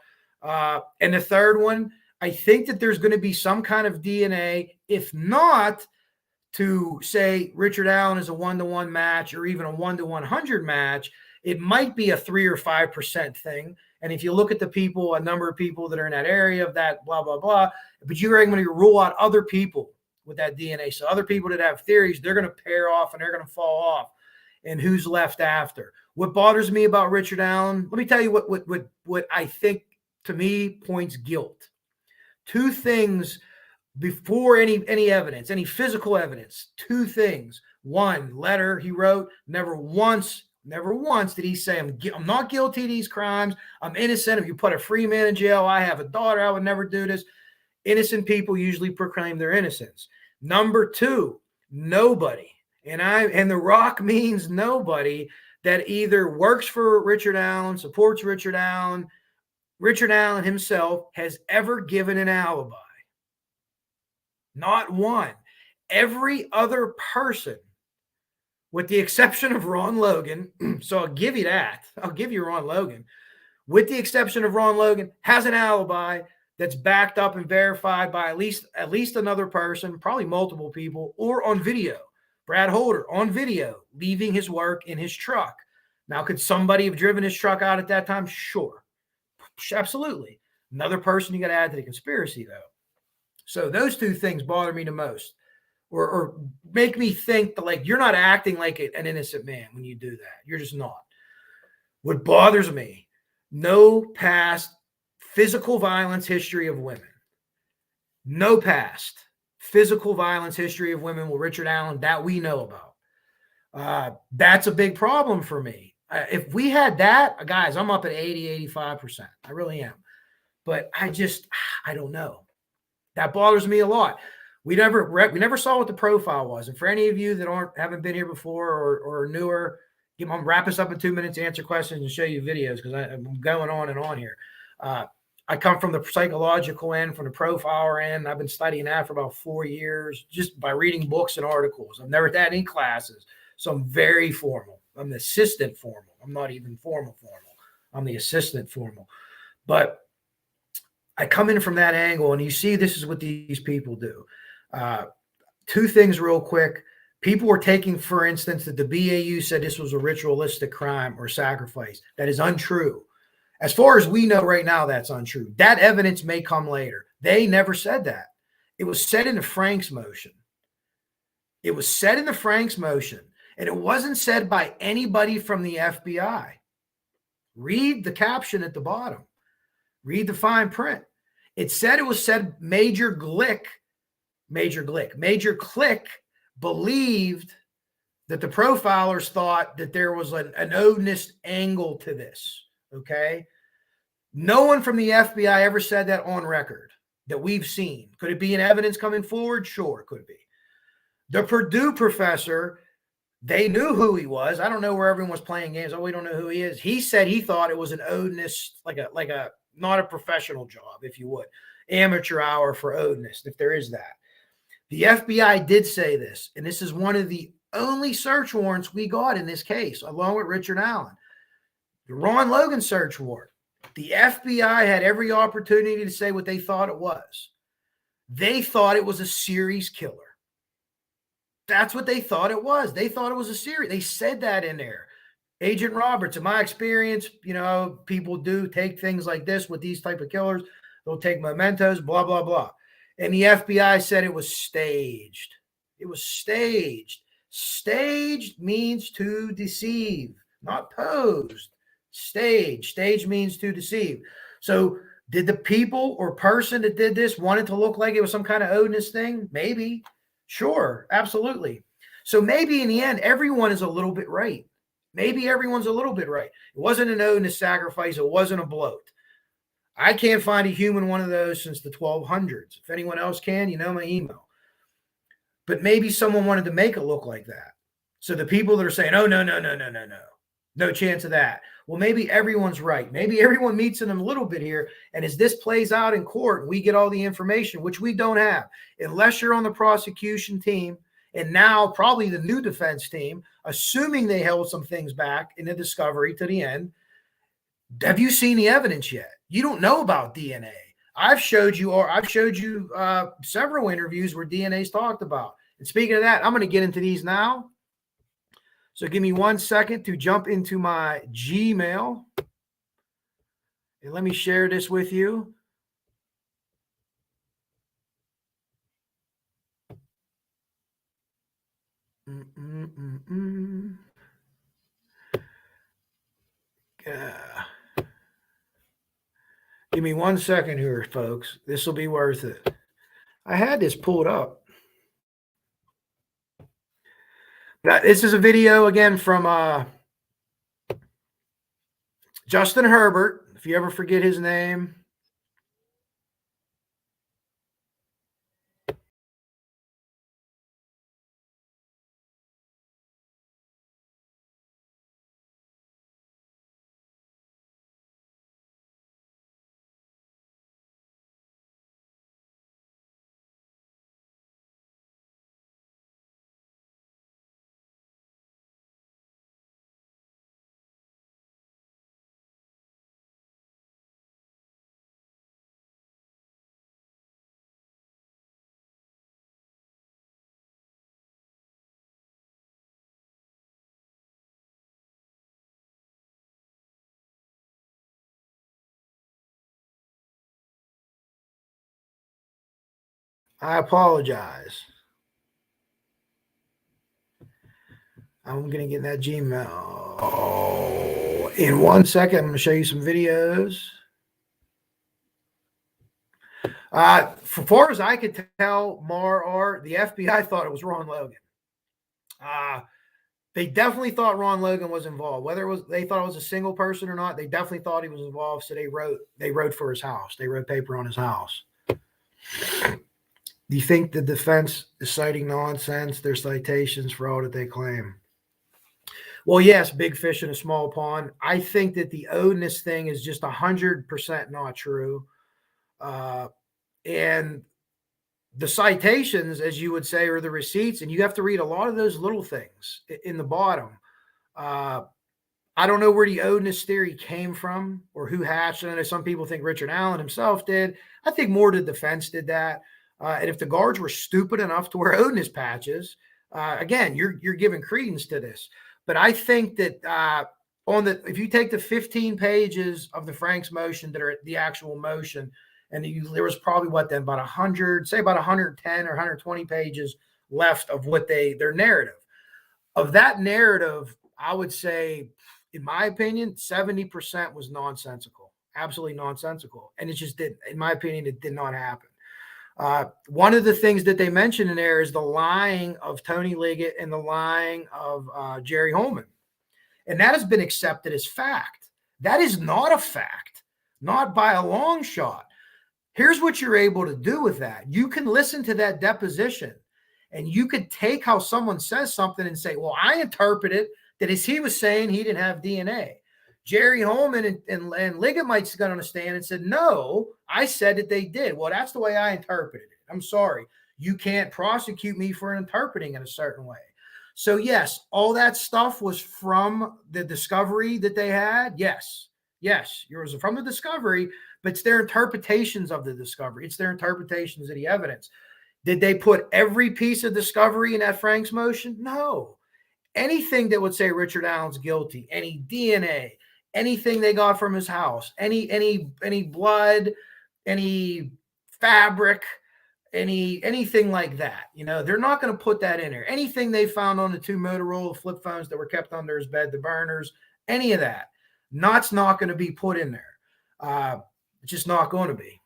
And the third one, I think that there's going to be some kind of DNA, if not to say Richard Allen is a 1-to-1 match or even a 1-to-100 match, it might be a 3 or 5% thing. And if you look at the people, a number of people that are in that area of that blah, blah, blah, but you're going to rule out other people with that DNA. So other people that have theories, they're going to pair off and they're going to fall off. And who's left after? What bothers me about Richard Allen, let me tell you what I think, to me, points guilt. 2 things before any evidence, any physical evidence. 2 things. 1, letter he wrote. Never once did he say, I'm not guilty of these crimes. I'm innocent. If you put a free man in jail, I have a daughter. I would never do this. Innocent people usually proclaim their innocence. Number 2, nobody. And the Rock means nobody that either works for Richard Allen, supports Richard Allen himself has ever given an alibi. Not one. Every other person, with the exception of Ron Logan, so I'll give you that. I'll give you Ron Logan. With the exception of Ron Logan, has an alibi that's backed up and verified by at least another person, probably multiple people, or on video. Brad Holder on video, leaving his work in his truck. Now, could somebody have driven his truck out at that time? Sure. Absolutely. Another person you got to add to the conspiracy, though. So those 2 things bother me the most, or make me think that, like, you're not acting like an innocent man when you do that. You're just not. What bothers me, no past physical violence history of women. No past physical violence history of women with Richard Allen that we know about. That's a big problem for me. If we had that, guys, I'm up at 85%. I really am. But I don't know. That bothers me a lot. We never saw what the profile was. And for any of you that haven't been here before or are newer, I'm going to wrap this up in 2 minutes, answer questions, and show you videos because I'm going on and on here. I come from the psychological end, from the profiler end. I've been studying that for about 4 years just by reading books and articles. I've never had any classes, so I'm very formal. I'm the assistant formal. I'm not even formal. I'm the assistant formal. But I come in from that angle, and you see this is what these people do. 2 things real quick. People were taking, for instance, that the BAU said this was a ritualistic crime or sacrifice. That is untrue. As far as we know right now, that's untrue. That evidence may come later. They never said that. It was said in the Franks motion. And it wasn't said by anybody from the FBI. Read the caption at the bottom. Read the fine print. It was said Major Click believed that the profilers thought that there was an Odinist angle to this, okay? No one from the FBI ever said that on record that we've seen. Could it be an evidence coming forward? Sure, it could be. The Purdue professor, they knew who he was. I don't know where everyone was playing games. Oh, we don't know who he is. He said he thought it was an Odinist, like a not a professional job, if you would, amateur hour for Odinist, if there is that. The FBI did say this, and this is one of the only search warrants we got in this case, along with Richard Allen. The Ron Logan search warrant. The FBI had every opportunity to say what they thought it was. They thought it was a series killer. That's what they thought it was. They thought it was a series. They said that in there. Agent Roberts, in my experience, people do take things like this with these type of killers. They'll take mementos, blah, blah, blah. And the FBI said it was staged. It was staged. Staged means to deceive, not posed. Staged. Staged means to deceive. So did the people or person that did this want it to look like it was some kind of Odinist thing? Maybe. Sure. Absolutely. So maybe in the end, everyone is a little bit right. Maybe everyone's a little bit right. It wasn't an Odinist sacrifice. It wasn't a bloat. I can't find a human one of those since the 1200s. If anyone else can, my email. But maybe someone wanted to make it look like that. So the people that are saying, oh, no. No chance of that. Well, maybe everyone's right. Maybe everyone meets in a little bit here. And as this plays out in court, we get all the information, which we don't have. Unless you're on the prosecution team, and now probably the new defense team, assuming they held some things back in the discovery to the end. Have you seen the evidence yet? You don't know about DNA. I've showed you several interviews where DNA is talked about. And speaking of that, I'm going to get into these now. So give me 1 second to jump into my Gmail. And let me share this with you. Give me 1 second here, folks. This will be worth it. I had this pulled up. This is a video again from Justin Herbert. If you ever forget his name. I apologize. I'm going to get that Gmail. In 1 second, I'm going to show you some videos. For far as I could tell, the FBI thought it was Ron Logan. They definitely thought Ron Logan was involved. Whether they thought it was a single person or not, they definitely thought he was involved. So they wrote for his house. They wrote paper on his house. Do you think the defense is citing nonsense? Their citations for all that they claim. Well, yes, big fish in a small pond. I think that the Odinist thing is just 100% not true. And the citations, as you would say, are the receipts, and you have to read a lot of those little things in the bottom. I don't know where the Odinist theory came from or who hatched it. I know some people think Richard Allen himself did. I think more the defense did that. And if the guards were stupid enough to wear Odinist patches, again, you're giving credence to this. But I think that if you take the 15 pages of the Frank's motion that are the actual motion, and there was probably about 110 or 120 pages left of what their narrative. Of that narrative, I would say, in my opinion, 70% was nonsensical, absolutely nonsensical. And it just didn't, in my opinion, it did not happen. One of the things that they mentioned in there is the lying of Tony Liggett and the lying of Jerry Holman. And that has been accepted as fact. That is not a fact, not by a long shot. Here's what you're able to do with that. You can listen to that deposition and you could take how someone says something and say, well, I interpret it that as he was saying he didn't have DNA. Jerry Holman and Liggett might have got on a stand and said, no, I said that they did. Well, that's the way I interpreted it. I'm sorry. You can't prosecute me for interpreting it a certain way. So, yes, all that stuff was from the discovery that they had. Yes, it was from the discovery, but it's their interpretations of the discovery. It's their interpretations of the evidence. Did they put every piece of discovery in that Frank's motion? No. Anything that would say Richard Allen's guilty, any DNA, anything they got from his house, any blood, any fabric, anything like that, they're not going to put that in there. Anything they found on the 2 Motorola flip phones that were kept under his bed, the burners, any of that, not going to be put in there. It's just not going to be.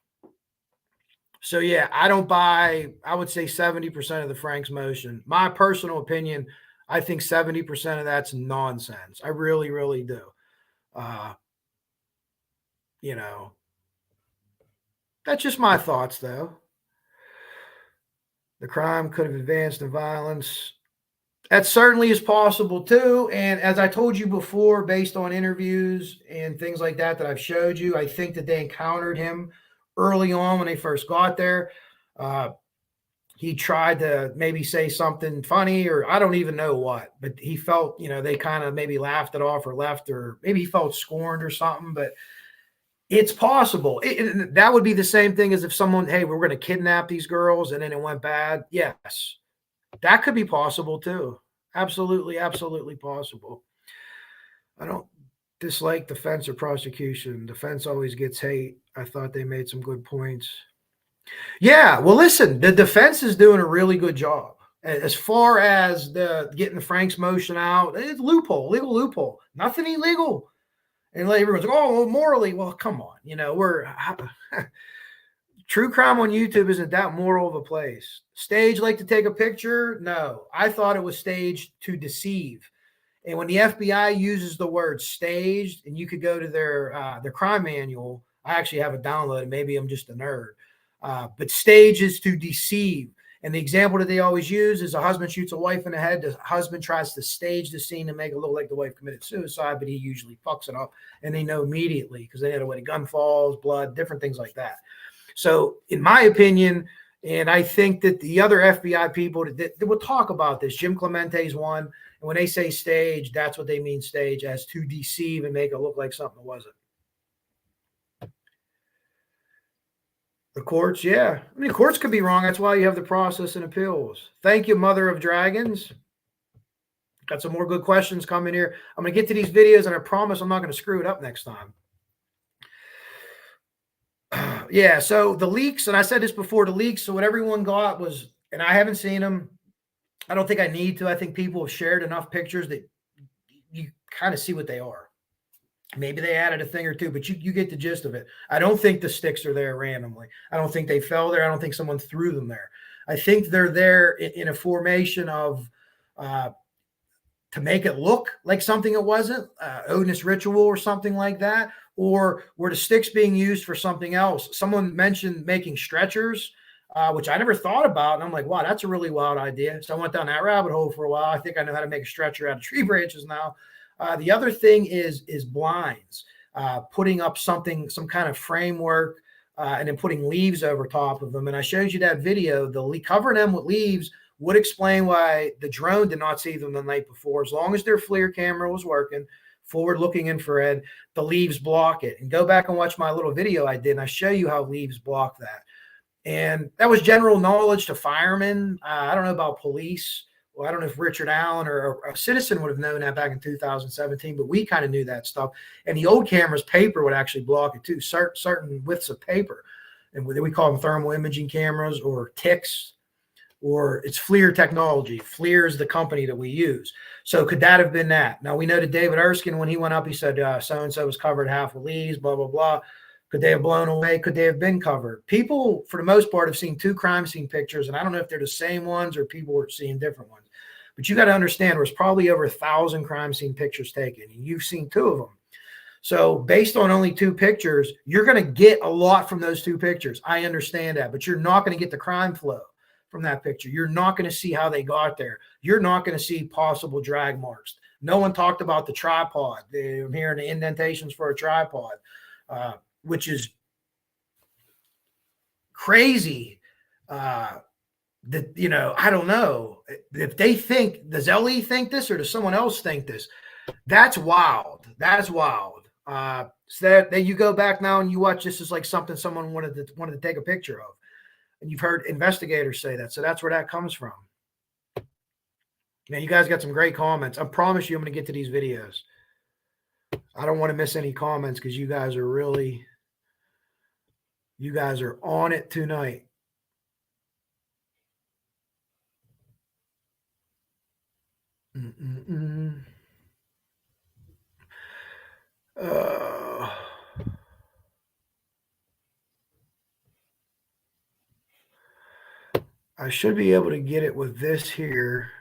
So yeah, I don't buy, I would say 70% of the Frank's motion. My personal opinion, I think 70% of that's nonsense. I really, really do. That's just my thoughts though. The crime could have advanced in violence. That certainly is possible too. And as I told you before, based on interviews and things like that I've showed you, I think that they encountered him early on when they first got there. He tried to maybe say something funny, or I don't even know what, but he felt, they kind of maybe laughed it off or left, or maybe he felt scorned or something, but it's possible. That would be the same thing as if someone, hey, we're going to kidnap these girls and then it went bad. Yes, that could be possible too. Absolutely, absolutely possible. I don't dislike defense or prosecution. Defense always gets hate. I thought they made some good points. Yeah, well, listen, the defense is doing a really good job. As far as getting the Frank's motion out, it's legal loophole. Nothing illegal. And everyone's like, oh, morally, well, come on. We're true crime on YouTube isn't that moral of a place. Stage like to take a picture? No, I thought it was staged to deceive. And when the FBI uses the word staged, and you could go to their crime manual, I actually have it downloaded. Maybe I'm just a nerd. But stage is to deceive. And the example that they always use is a husband shoots a wife in the head. The husband tries to stage the scene and make it look like the wife committed suicide, but he usually fucks it up. And they know immediately because they know where the gun falls, blood, different things like that. So in my opinion, and I think that the other FBI people that will talk about this, Jim Clemente's one, and when they say stage, that's what they mean stage, as to deceive and make it look like something that wasn't. The courts, yeah. I mean, courts could be wrong. That's why you have the process and appeals. Thank you, Mother of Dragons. Got some more good questions coming here. I'm going to get to these videos, and I promise I'm not going to screw it up next time. Yeah, so the leaks, and I said this before, the leaks, so what everyone got was, and I haven't seen them. I don't think I need to. I think people have shared enough pictures that you kind of see what they are. Maybe they added a thing or two, but you get the gist of it. I don't think the sticks are there randomly. I don't think they fell there. I don't think someone threw them there. I think they're there in a formation of to make it look like something it wasn't, Odinist ritual or something like that, or were the sticks being used for something else? Someone mentioned making stretchers, which I never thought about. And I'm like, wow, that's a really wild idea. So I went down that rabbit hole for a while. I think I know how to make a stretcher out of tree branches now. The other thing is blinds, putting up some kind of framework, and then putting leaves over top of them. And I showed you that video. Covering them with leaves would explain why the drone did not see them the night before. As long as their FLIR camera was working, forward-looking infrared, the leaves block it. And go back and watch my little video I did, and I show you how leaves block that. And that was general knowledge to firemen. I don't know about police. Well, I don't know if Richard Allen or a citizen would have known that back in 2017, but we kind of knew that stuff. And the old cameras, paper would actually block it too, certain widths of paper. And we call them thermal imaging cameras or TICs, or it's FLIR technology. FLIR is the company that we use. So could that have been that? Now, we know that David Erskine, when he went up, he said so-and-so was covered half with leaves, blah, blah, blah. Could they have blown away? Could they have been covered? People, for the most part, have seen 2 crime scene pictures, and I don't know if they're the same ones or people are seeing different ones. But you got to understand, there's probably over 1,000 crime scene pictures taken, and you've seen 2 of them. So based on only 2 pictures, you're going to get a lot from those 2 pictures. I understand that, but you're not going to get the crime flow from that picture. You're not going to see how they got there. You're not going to see possible drag marks. No one talked about the tripod. I'm hearing the indentations for a tripod, which is crazy. That, you know, I don't know if they think, does LE think this or does someone else think this? That's wild. That's wild. So that you go back now and you watch, this is like something someone wanted to take a picture of, and you've heard investigators say that. So that's where that comes from. Man, you guys got some great comments. I promise you, I'm going to get to these videos. I don't want to miss any comments because you guys are on it tonight. I should be able to get it with this here.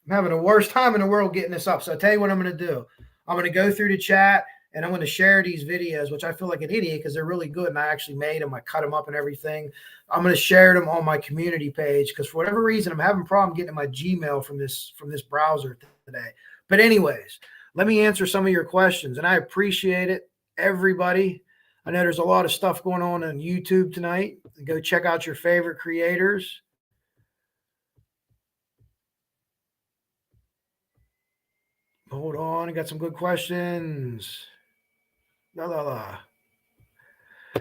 I'm having the worst time in the world getting this up. So I'll tell you what I'm going to do. I'm going to go through the chat and I'm going to share these videos, which I feel like an idiot because they're really good. And I actually made them. I cut them up and everything. I'm going to share them on my community page because for whatever reason, I'm having a problem getting my Gmail from this browser today. But anyways, let me answer some of your questions. And I appreciate it, everybody. I know there's a lot of stuff going on YouTube tonight. Go check out your favorite creators. Hold on, I got some good questions.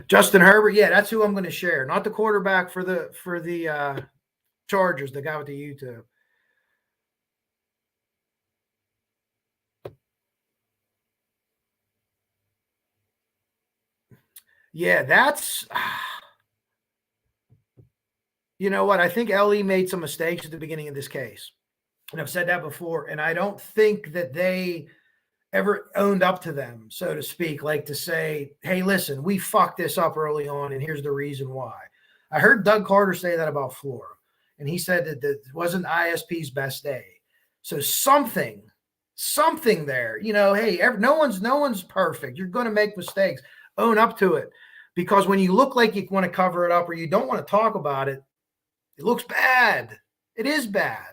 Justin Herbert, yeah, that's who I'm going to share. Not the quarterback for the Chargers, the guy with the YouTube. Yeah, that's. You know what? I think LE made some mistakes at the beginning of this case, and I've said that before. And I don't think that they ever owned up to them, so to speak, like to say, hey, listen, we fucked this up early on, and here's the reason why. I heard Doug Carter say that about Flora, and he said that it wasn't ISP's best day. So something there, you know, hey, no one's perfect. You're going to make mistakes. Own up to it. Because when you look like you want to cover it up or you don't want to talk about it, it looks bad. It is bad.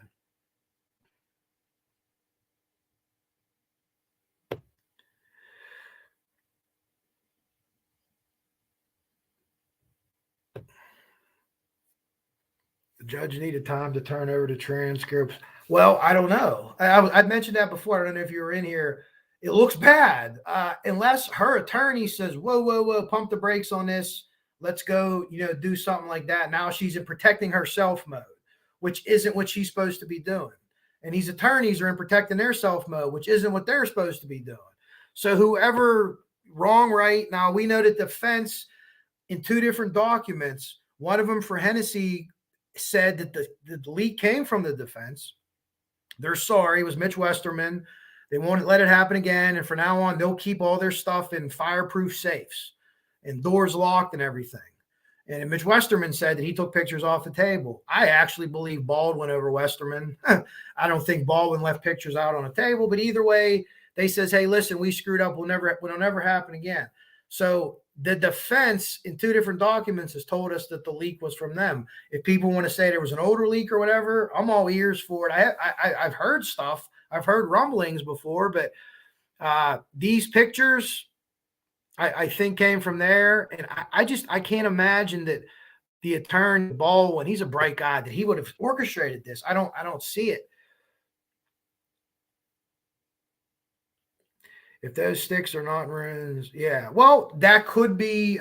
The judge needed time to turn over the transcripts. Well, I don't know. I mentioned that before. I don't know if you were in here. It looks bad. Unless her attorney says, whoa, pump the brakes on this. Let's go, do something like that. Now she's in protecting herself mode, which isn't what she's supposed to be doing. And these attorneys are in protecting their self mode, which isn't what they're supposed to be doing. So whoever wrong, right, now we know that defense in 2 different documents, one of them for Hennessy said that the leak came from the defense. They're sorry. It was Mitch Westerman. They won't let it happen again. And from now on, they'll keep all their stuff in fireproof safes and doors locked and everything. And Mitch Westerman said that he took pictures off the table. I actually believe Baldwin over Westerman. I don't think Baldwin left pictures out on a table, but either way, they says, hey, listen, we screwed up. It'll never happen again. So the defense in 2 different documents has told us that the leak was from them. If people want to say there was an older leak or whatever, I'm all ears for it. I've heard stuff. I've heard rumblings before, but these pictures, I think came from there. And I can't imagine that the attorney Baldwin, he's a bright guy, that he would have orchestrated this. I don't see it. If those sticks are not runes, yeah. Well, that could be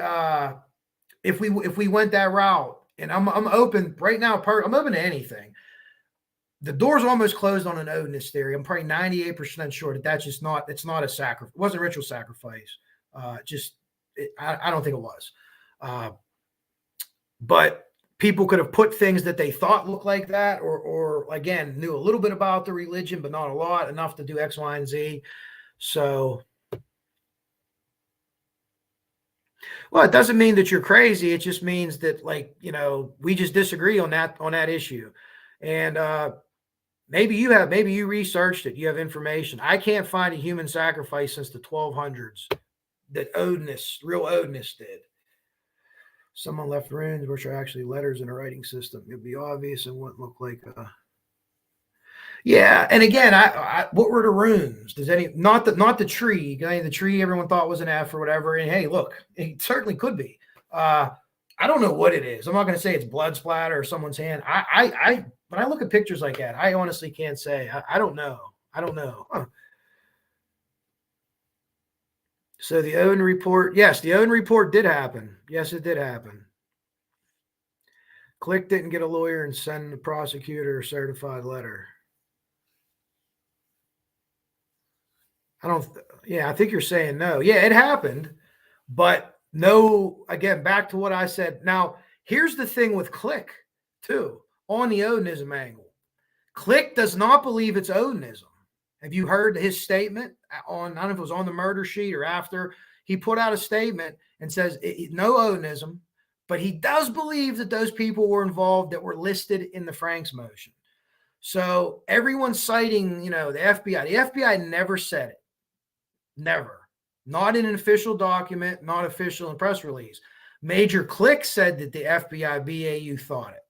if we went that route. And I'm open right now. I'm open to anything. The door's almost closed on an Odinist theory. I'm probably 98% sure that's just not. It's not a sacrifice. It wasn't a ritual sacrifice. I don't think it was. But people could have put things that they thought looked like that, or again knew a little bit about the religion, but not a lot, enough to do X, Y, and Z. So, well, it doesn't mean that you're crazy. It just means that, like, we just disagree on that issue. And maybe you researched it. You have information. I can't find a human sacrifice since the 1200s that real Odinists did. Someone left runes, which are actually letters in a writing system. It'd be obvious and wouldn't look like yeah. And again, what were the runes? Does not the tree? The tree everyone thought was an F or whatever. And hey, look, it certainly could be. I don't know what it is. I'm not going to say it's blood splatter or someone's hand. When I look at pictures like that, I honestly can't say. I don't know. Huh. So the Odin report, yes, the Odin report did happen. Yes, it did happen. Click didn't get a lawyer and send the prosecutor a certified letter. I think you're saying no. Yeah, it happened, but no, again, back to what I said. Now, here's the thing with Click, too, on the Odinism angle. Click does not believe it's Odinism. Have you heard his statement on, I don't know if it was on the murder sheet or after, he put out a statement and says no Odinism, but he does believe that those people were involved that were listed in the Franks motion. So everyone's citing, the FBI. The FBI never said it. Never. Not in an official document, not official in press release. Major Click said that the FBI BAU thought it.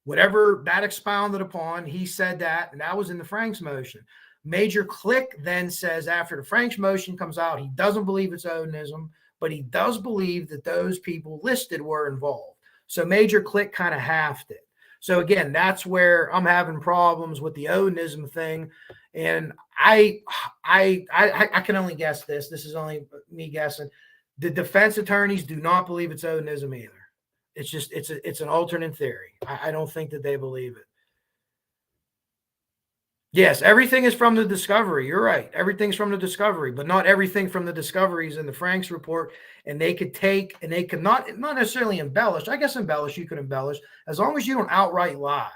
Whatever that expounded upon, he said that, and that was in the Franks motion. Major Click then says after the Franks motion comes out, he doesn't believe it's Odinism, but he does believe that those people listed were involved. So Major Click kind of halved it. So again, that's where I'm having problems with the Odinism thing. And I can only guess this. This is only me guessing. The defense attorneys do not believe it's Odinism either. It's just, it's an alternate theory. I don't think that they believe it. Yes, everything is from the discovery. You're right. Everything's from the discovery, but not everything from the discoveries in the Franks report. And they could take, and they could not necessarily embellish. I guess embellish, you could embellish as long as you don't outright lie.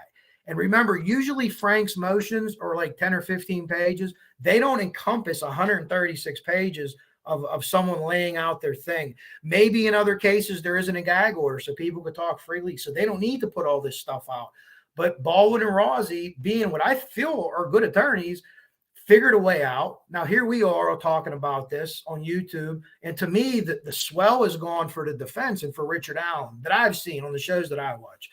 And remember, usually Franks motions are like 10 or 15 pages. They don't encompass 136 pages of someone laying out their thing. Maybe in other cases, there isn't a gag order, so people could talk freely. So they don't need to put all this stuff out. But Baldwin and Rossi, being what I feel are good attorneys, figured a way out. Now, here we are talking about this on YouTube. And to me, the swell is gone for the defense and for Richard Allen that I've seen on the shows that I watch.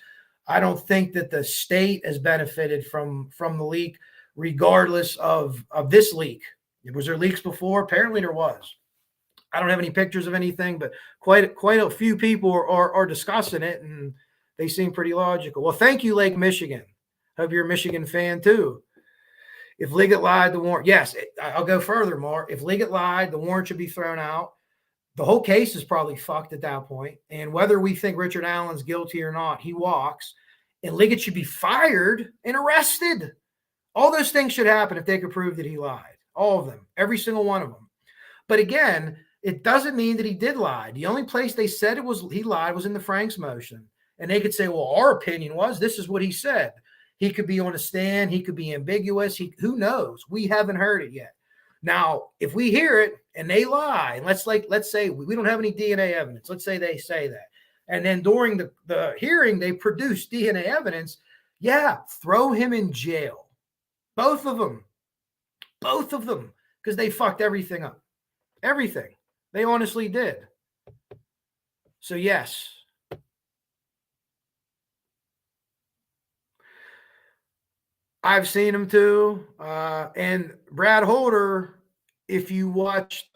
I don't think that the state has benefited from the leak, regardless of this leak. Was there leaks before? Apparently there was. I don't have any pictures of anything, but quite a few people are discussing it, and they seem pretty logical. Well, thank you, Lake Michigan. Hope you're a Michigan fan too. If Liggett lied, the warrant. Yes, I'll go further, Mark. If Liggett lied, the warrant should be thrown out. The whole case is probably fucked at that point. And whether we think Richard Allen's guilty or not, he walks. And Liggett should be fired and arrested. All those things should happen if they could prove that he lied. All of them. Every single one of them. But again, it doesn't mean that he did lie. The only place they said he lied was in the Franks motion. And they could say, well, our opinion was this is what he said. He could be on a stand. He could be ambiguous. Who knows? We haven't heard it yet. Now, if we hear it and they lie, and let's say we don't have any DNA evidence. Let's say they say that. And then during the hearing, they produce DNA evidence. Yeah, throw him in jail. Both of them. Because they fucked everything up. Everything. They honestly did. So yes. I've seen him too. And Brad Holder, if you watched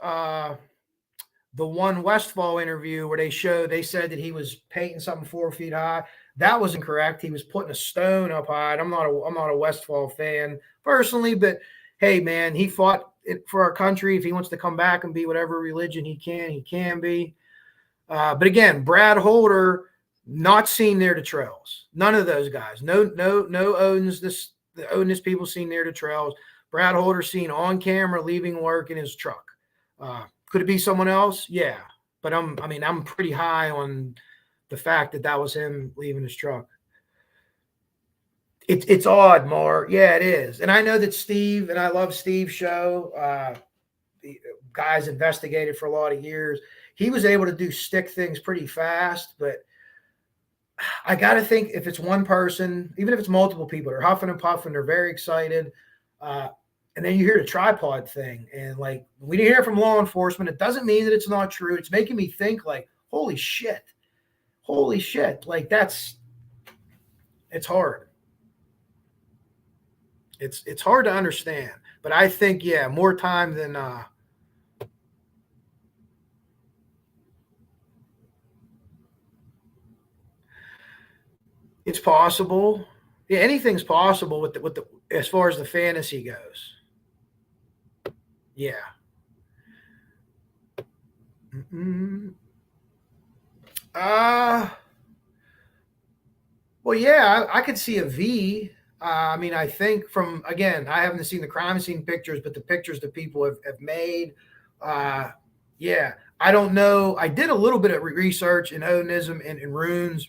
the one Westfall interview where they said that he was painting something 4 feet high. That was incorrect. He was putting a stone up high. I'm not a Westfall fan personally, but hey, man, he fought it for our country. If he wants to come back and be whatever religion he can be. But again, Brad Holder, not seen near the trails. None of those guys. No Odinist people seen near the trails. Brad Holder seen on camera leaving work in his truck. Could it be someone else? Yeah, but I'm pretty high on the fact that was him leaving his truck. It's odd, Mar. Yeah, it is. And I know that Steve, and I love Steve's show. The guy's investigated for a lot of years. He was able to do stick things pretty fast, but I got to think if it's one person, even if it's multiple people, they're huffing and puffing, they're very excited. And then you hear the tripod thing, and like we didn't hear from law enforcement. It doesn't mean that it's not true. It's making me think like, holy shit. Like it's hard. It's hard to understand, but I think, yeah, more time than it's possible. Yeah, anything's possible with the as far as the fantasy goes. Yeah. Well, yeah, I could see a V. I think again, I haven't seen the crime scene pictures, but the pictures that people have made. Yeah, I don't know. I did a little bit of research in Odinism and in runes,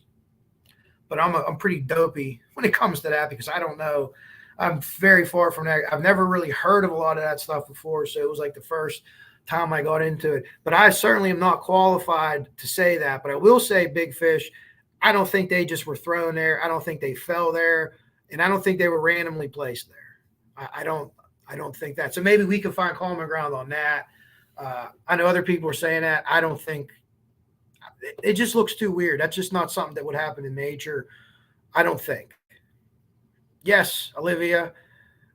but I'm pretty dopey when it comes to that because I don't know. I'm very far from that. I've never really heard of a lot of that stuff before, so it was like the first time I got into it. But I certainly am not qualified to say that. But I will say, Big Fish, I don't think they just were thrown there. I don't think they fell there, and I don't think they were randomly placed there. I don't think that. So maybe we can find common ground on that. I know other people are saying that. I don't think it just looks too weird. That's just not something that would happen in nature. I don't think. Yes, Olivia,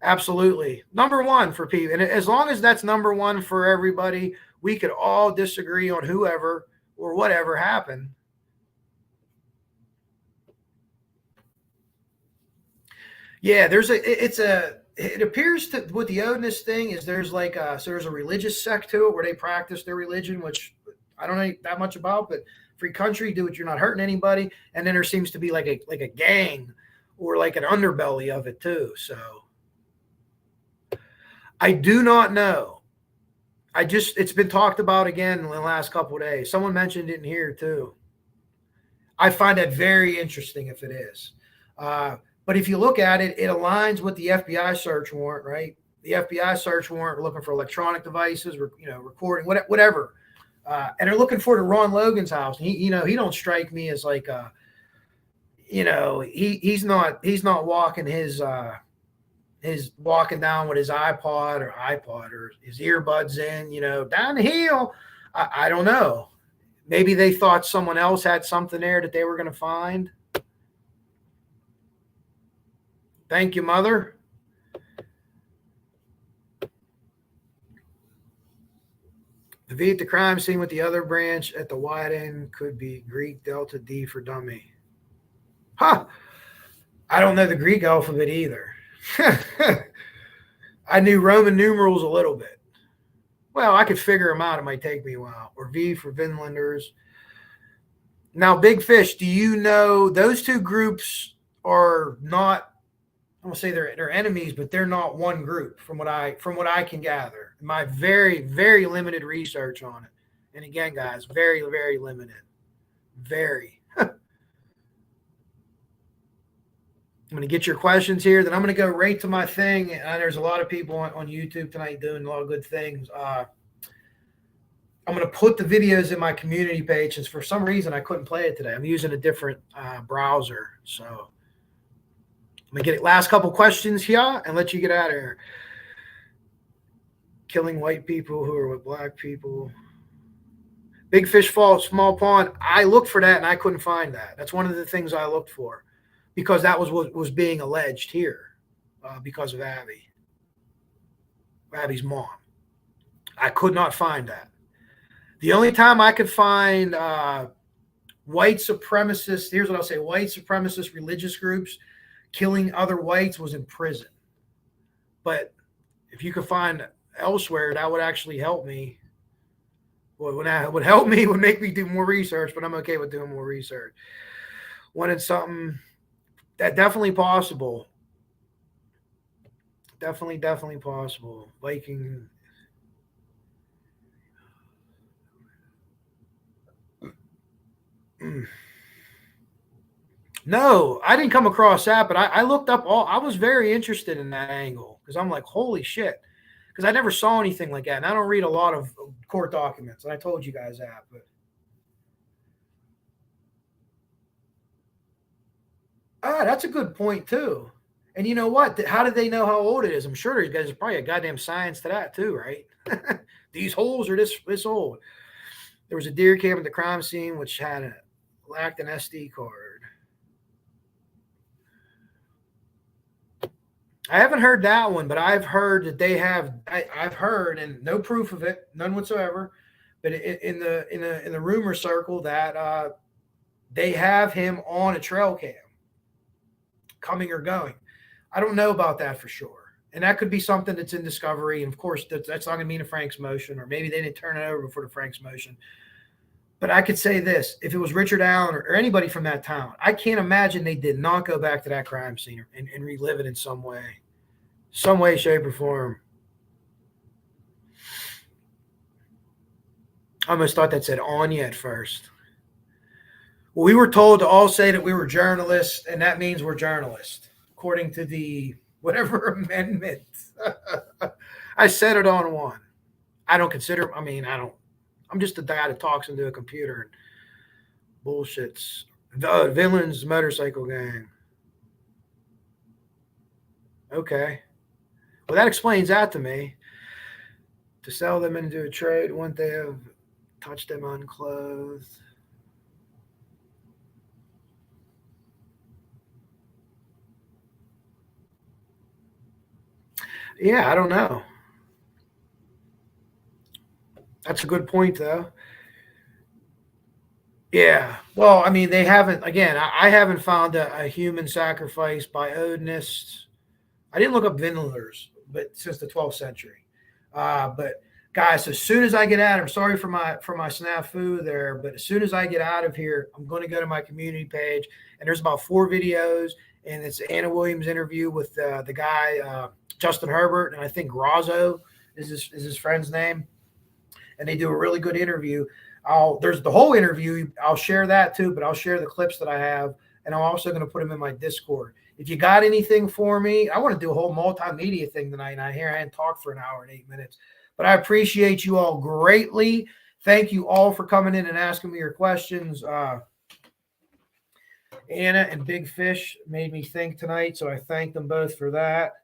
absolutely. Number one for people. And as long as that's number one for everybody, we could all disagree on whoever or whatever happened. Yeah, it appears to with the Odinist thing is there's there's a religious sect to it where they practice their religion, which I don't know that much about, but free country, do it, you're not hurting anybody. And then there seems to be like a gang or like an underbelly of it too. So I do not know. It's been talked about again in the last couple of days. Someone mentioned it in here too. I find that very interesting if it is. But if you look at it, it aligns with the FBI search warrant, right? The FBI search warrant, we're looking for electronic devices, recording, whatever. And they're looking for the Ron Logan's house. He don't strike me as like, he's not walking his walking down with his iPod or his earbuds in, down the hill. I don't know. Maybe they thought someone else had something there that they were going to find. Thank you, Mother. The V at the crime scene with the other branch at the wide end could be Greek Delta D for dummy. Huh. I don't know the Greek alphabet either. I knew Roman numerals a little bit. Well, I could figure them out. It might take me a while. Or V for Vinlanders. Now, Big Fish, do you know those two groups are not, I won't say they're enemies, but they're not one group from what I can gather. My very, very limited research on it. And again, guys, very, very limited. Very. I'm going to get your questions here. Then I'm going to go right to my thing. There's a lot of people on YouTube tonight doing a lot of good things. I'm going to put the videos in my community page. Since for some reason I couldn't play it today. I'm using a different browser. So I'm going to get it. Last couple questions here and let you get out of here. Killing white people who are with black people. Big fish fall, small pond. I looked for that and I couldn't find that. That's one of the things I looked for because that was what was being alleged here because of Abby's mom. I could not find that. The only time I could find white supremacists, here's what I'll say, white supremacist religious groups killing other whites was in prison. But if you could find elsewhere, that would actually help me. Well, that would help me, would make me do more research, but I'm okay with doing more research. When it's something that definitely possible. Definitely possible. Viking. No, I didn't come across that, but I looked up I was very interested in that angle because I'm like, holy shit. Because I never saw anything like that. And I don't read a lot of court documents. And I told you guys that. But that's a good point, too. And you know what? How did they know how old it is? I'm sure there's probably a goddamn science to that, too, right? These holes are this old. There was a deer cam at the crime scene which lacked an SD card. I haven't heard that one, but I've heard that they have. I've heard, and no proof of it, none whatsoever. But in the rumor circle that they have him on a trail cam, coming or going. I don't know about that for sure, and that could be something that's in discovery. And of course, that's not going to mean a Frank's motion, or maybe they didn't turn it over before the Frank's motion. But I could say this: if it was Richard Allen or anybody from that town, I can't imagine they did not go back to that crime scene and relive it in some way, shape, or form. I almost thought that said Anya at first. Well, we were told to all say that we were journalists, and that means we're journalists, according to the whatever amendment. I said it on one. I don't consider. I'm just a guy that talks into a computer and bullshits. The villains motorcycle gang. Okay. Well, that explains that to me. To sell them into a trade once they have touched them unclothed. Yeah, I don't know. That's a good point, though. Yeah. Well, they haven't, again, I haven't found a human sacrifice by Odinists. I didn't look up Vinlanders, but since the 12th century. But guys, as soon as I get out, I'm sorry for my snafu there, but as soon as I get out of here, I'm going to go to my community page, and there's about 4 videos, and it's Anna Williams interview with the guy Justin Herbert, and I think Razzo is his friend's name, and they do a really good interview. There's the whole interview. I'll share that too, but I'll share the clips that I have, and I'm also going to put them in my Discord. If you got anything for me, I want to do a whole multimedia thing tonight. And I hadn't talked for an hour and 8 minutes, but I appreciate you all greatly. Thank you all for coming in and asking me your questions. Anna and Big Fish made me think tonight, so I thank them both for that.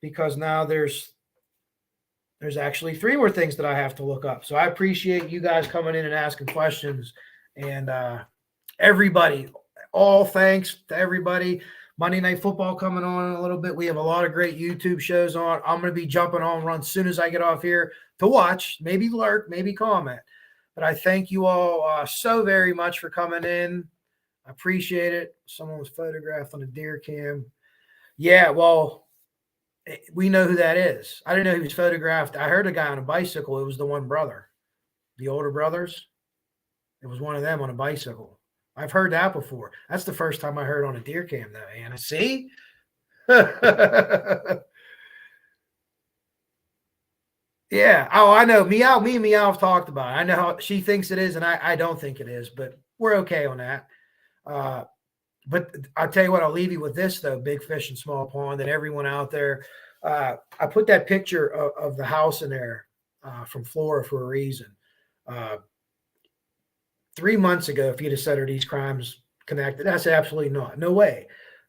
Because now there's actually 3 more things that I have to look up. So I appreciate you guys coming in and asking questions. And everybody, all thanks to everybody. Monday Night Football coming on in a little bit. We have a lot of great YouTube shows on. I'm going to be jumping on run as soon as I get off here to watch, maybe lurk, maybe comment. But I thank you all so very much for coming in. I appreciate it. Someone was photographed on a deer cam. Yeah, well, we know who that is. I didn't know he was photographed. I heard a guy on a bicycle. It was the one brother, the older brothers. It was one of them on a bicycle. I've heard that before. That's the first time I heard on a deer cam, though, Anna. See? Yeah. Oh, I know. Me and Meow have talked about it. I know how she thinks it is, and I don't think it is, but we're okay on that. But I'll tell you what, I'll leave you with this, though, Big Fish and Small Pond, and everyone out there. I put that picture of the house in there from Flora for a reason. 3 months ago, if you'd have said, are these crimes connected? I said, absolutely not. No way.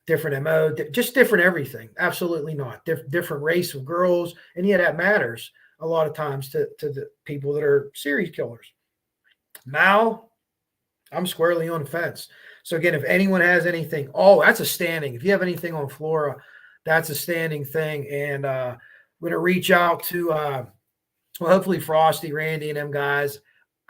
Different MO, just different everything. Absolutely not. Different race of girls. And yeah, that matters a lot of times to the people that are serial killers. Now I'm squarely on the fence. So again, if anyone has anything, that's a standing. If you have anything on Flora, that's a standing thing. And we're going to reach out to, hopefully Frosty, Randy, and them guys.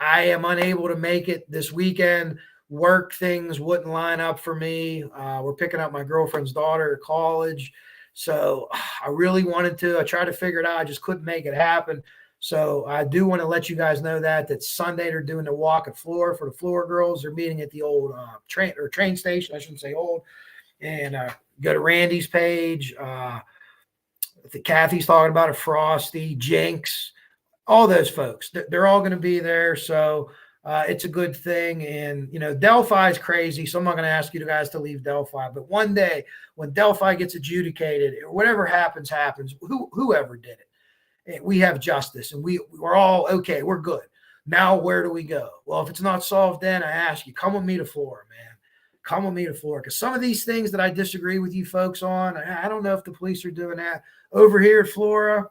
I am unable to make it this weekend. Work things wouldn't line up for me. We're picking up my girlfriend's daughter at college. So I really wanted to. I tried to figure it out. I just couldn't make it happen. So I do want to let you guys know that Sunday they're doing the walk at Flora for the Flora girls. They're meeting at the old train station. I shouldn't say old. And go to Randy's page. Kathy's talking about it. Frosty, Jinx, all those folks. They're all going to be there. So it's a good thing. And, Delphi is crazy. So I'm not going to ask you guys to leave Delphi. But one day when Delphi gets adjudicated, whatever happens, whoever did it. We have justice and we're all okay. We're good. Now, where do we go? Well, if it's not solved, then I ask you, come with me to Flora, man. Come with me to Flora. Because some of these things that I disagree with you folks on, I don't know if the police are doing that over here at Flora.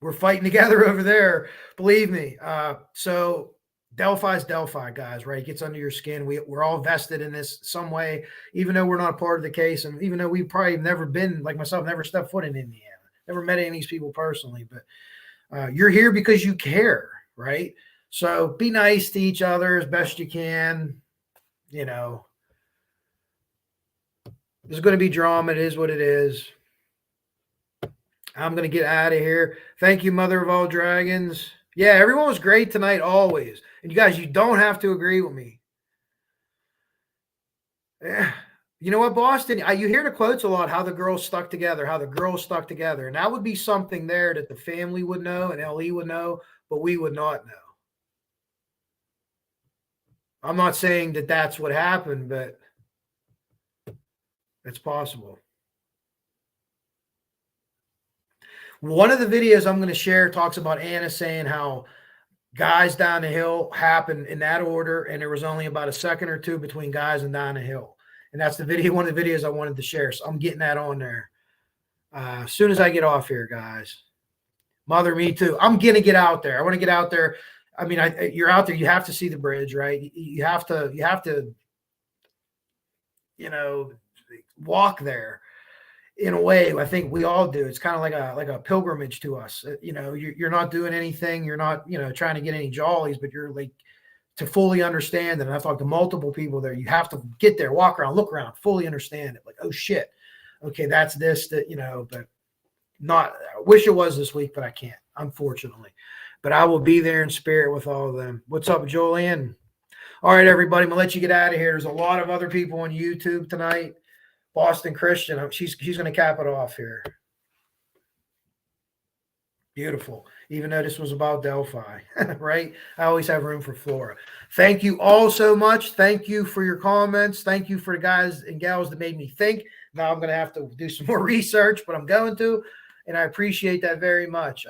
We're fighting together over there. Believe me. So Delphi's Delphi, guys, right? It gets under your skin. We're all vested in this some way, even though we're not part of the case. And even though we've probably never been, like myself, never stepped foot in Indiana. Never met any of these people personally, but you're here because you care, right? So be nice to each other as best you can. There's going to be drama. It is what it is. I'm going to get out of here. Thank you, Mother of All Dragons. Yeah, everyone was great tonight, always. And you guys, you don't have to agree with me. Yeah. You know what, Boston? You hear the quotes a lot, how the girls stuck together, And that would be something there that the family would know and LE would know, but we would not know. I'm not saying that that's what happened, but it's possible. One of the videos I'm going to share talks about Anna saying how guys down the hill happened in that order, and there was only about a second or two between guys and down the hill. And that's one of the videos I wanted to share. So I'm getting that on there as soon as I get off here, guys. Mother, me too. I'm going to get out there. I want to get out there. I mean, you're out there. You have to see the bridge, right? You have to, walk there in a way. I think we all do. It's kind of like a pilgrimage to us. You're not doing anything. You're not, trying to get any jollies, but you're like, to fully understand it. And I've talked to multiple people there. You have to get there, walk around, look around, fully understand it. Like, oh shit. Okay. That's this, but not, I wish it was this week, but I can't, unfortunately, but I will be there in spirit with all of them. What's up, Julian? All right, everybody. I'm gonna let you get out of here. There's a lot of other people on YouTube tonight. Boston Christian. She's going to cap it off here. Beautiful. Even though this was about Delphi, right? I always have room for Flora. Thank you all so much. Thank you for your comments. Thank you for the guys and gals that made me think. Now I'm going to have to do some more research, but I'm going to, and I appreciate that very much.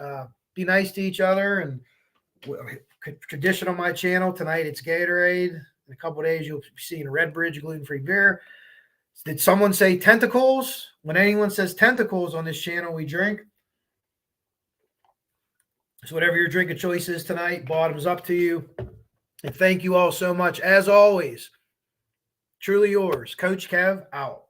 Be nice to each other. And tradition on my channel tonight, it's Gatorade. In a couple of days, you'll be seeing Red Bridge gluten-free beer. Did someone say tentacles? When anyone says tentacles on this channel, we drink. So whatever your drink of choice is tonight, bottoms up to you. And thank you all so much. As always, truly yours, Coach Kev, out.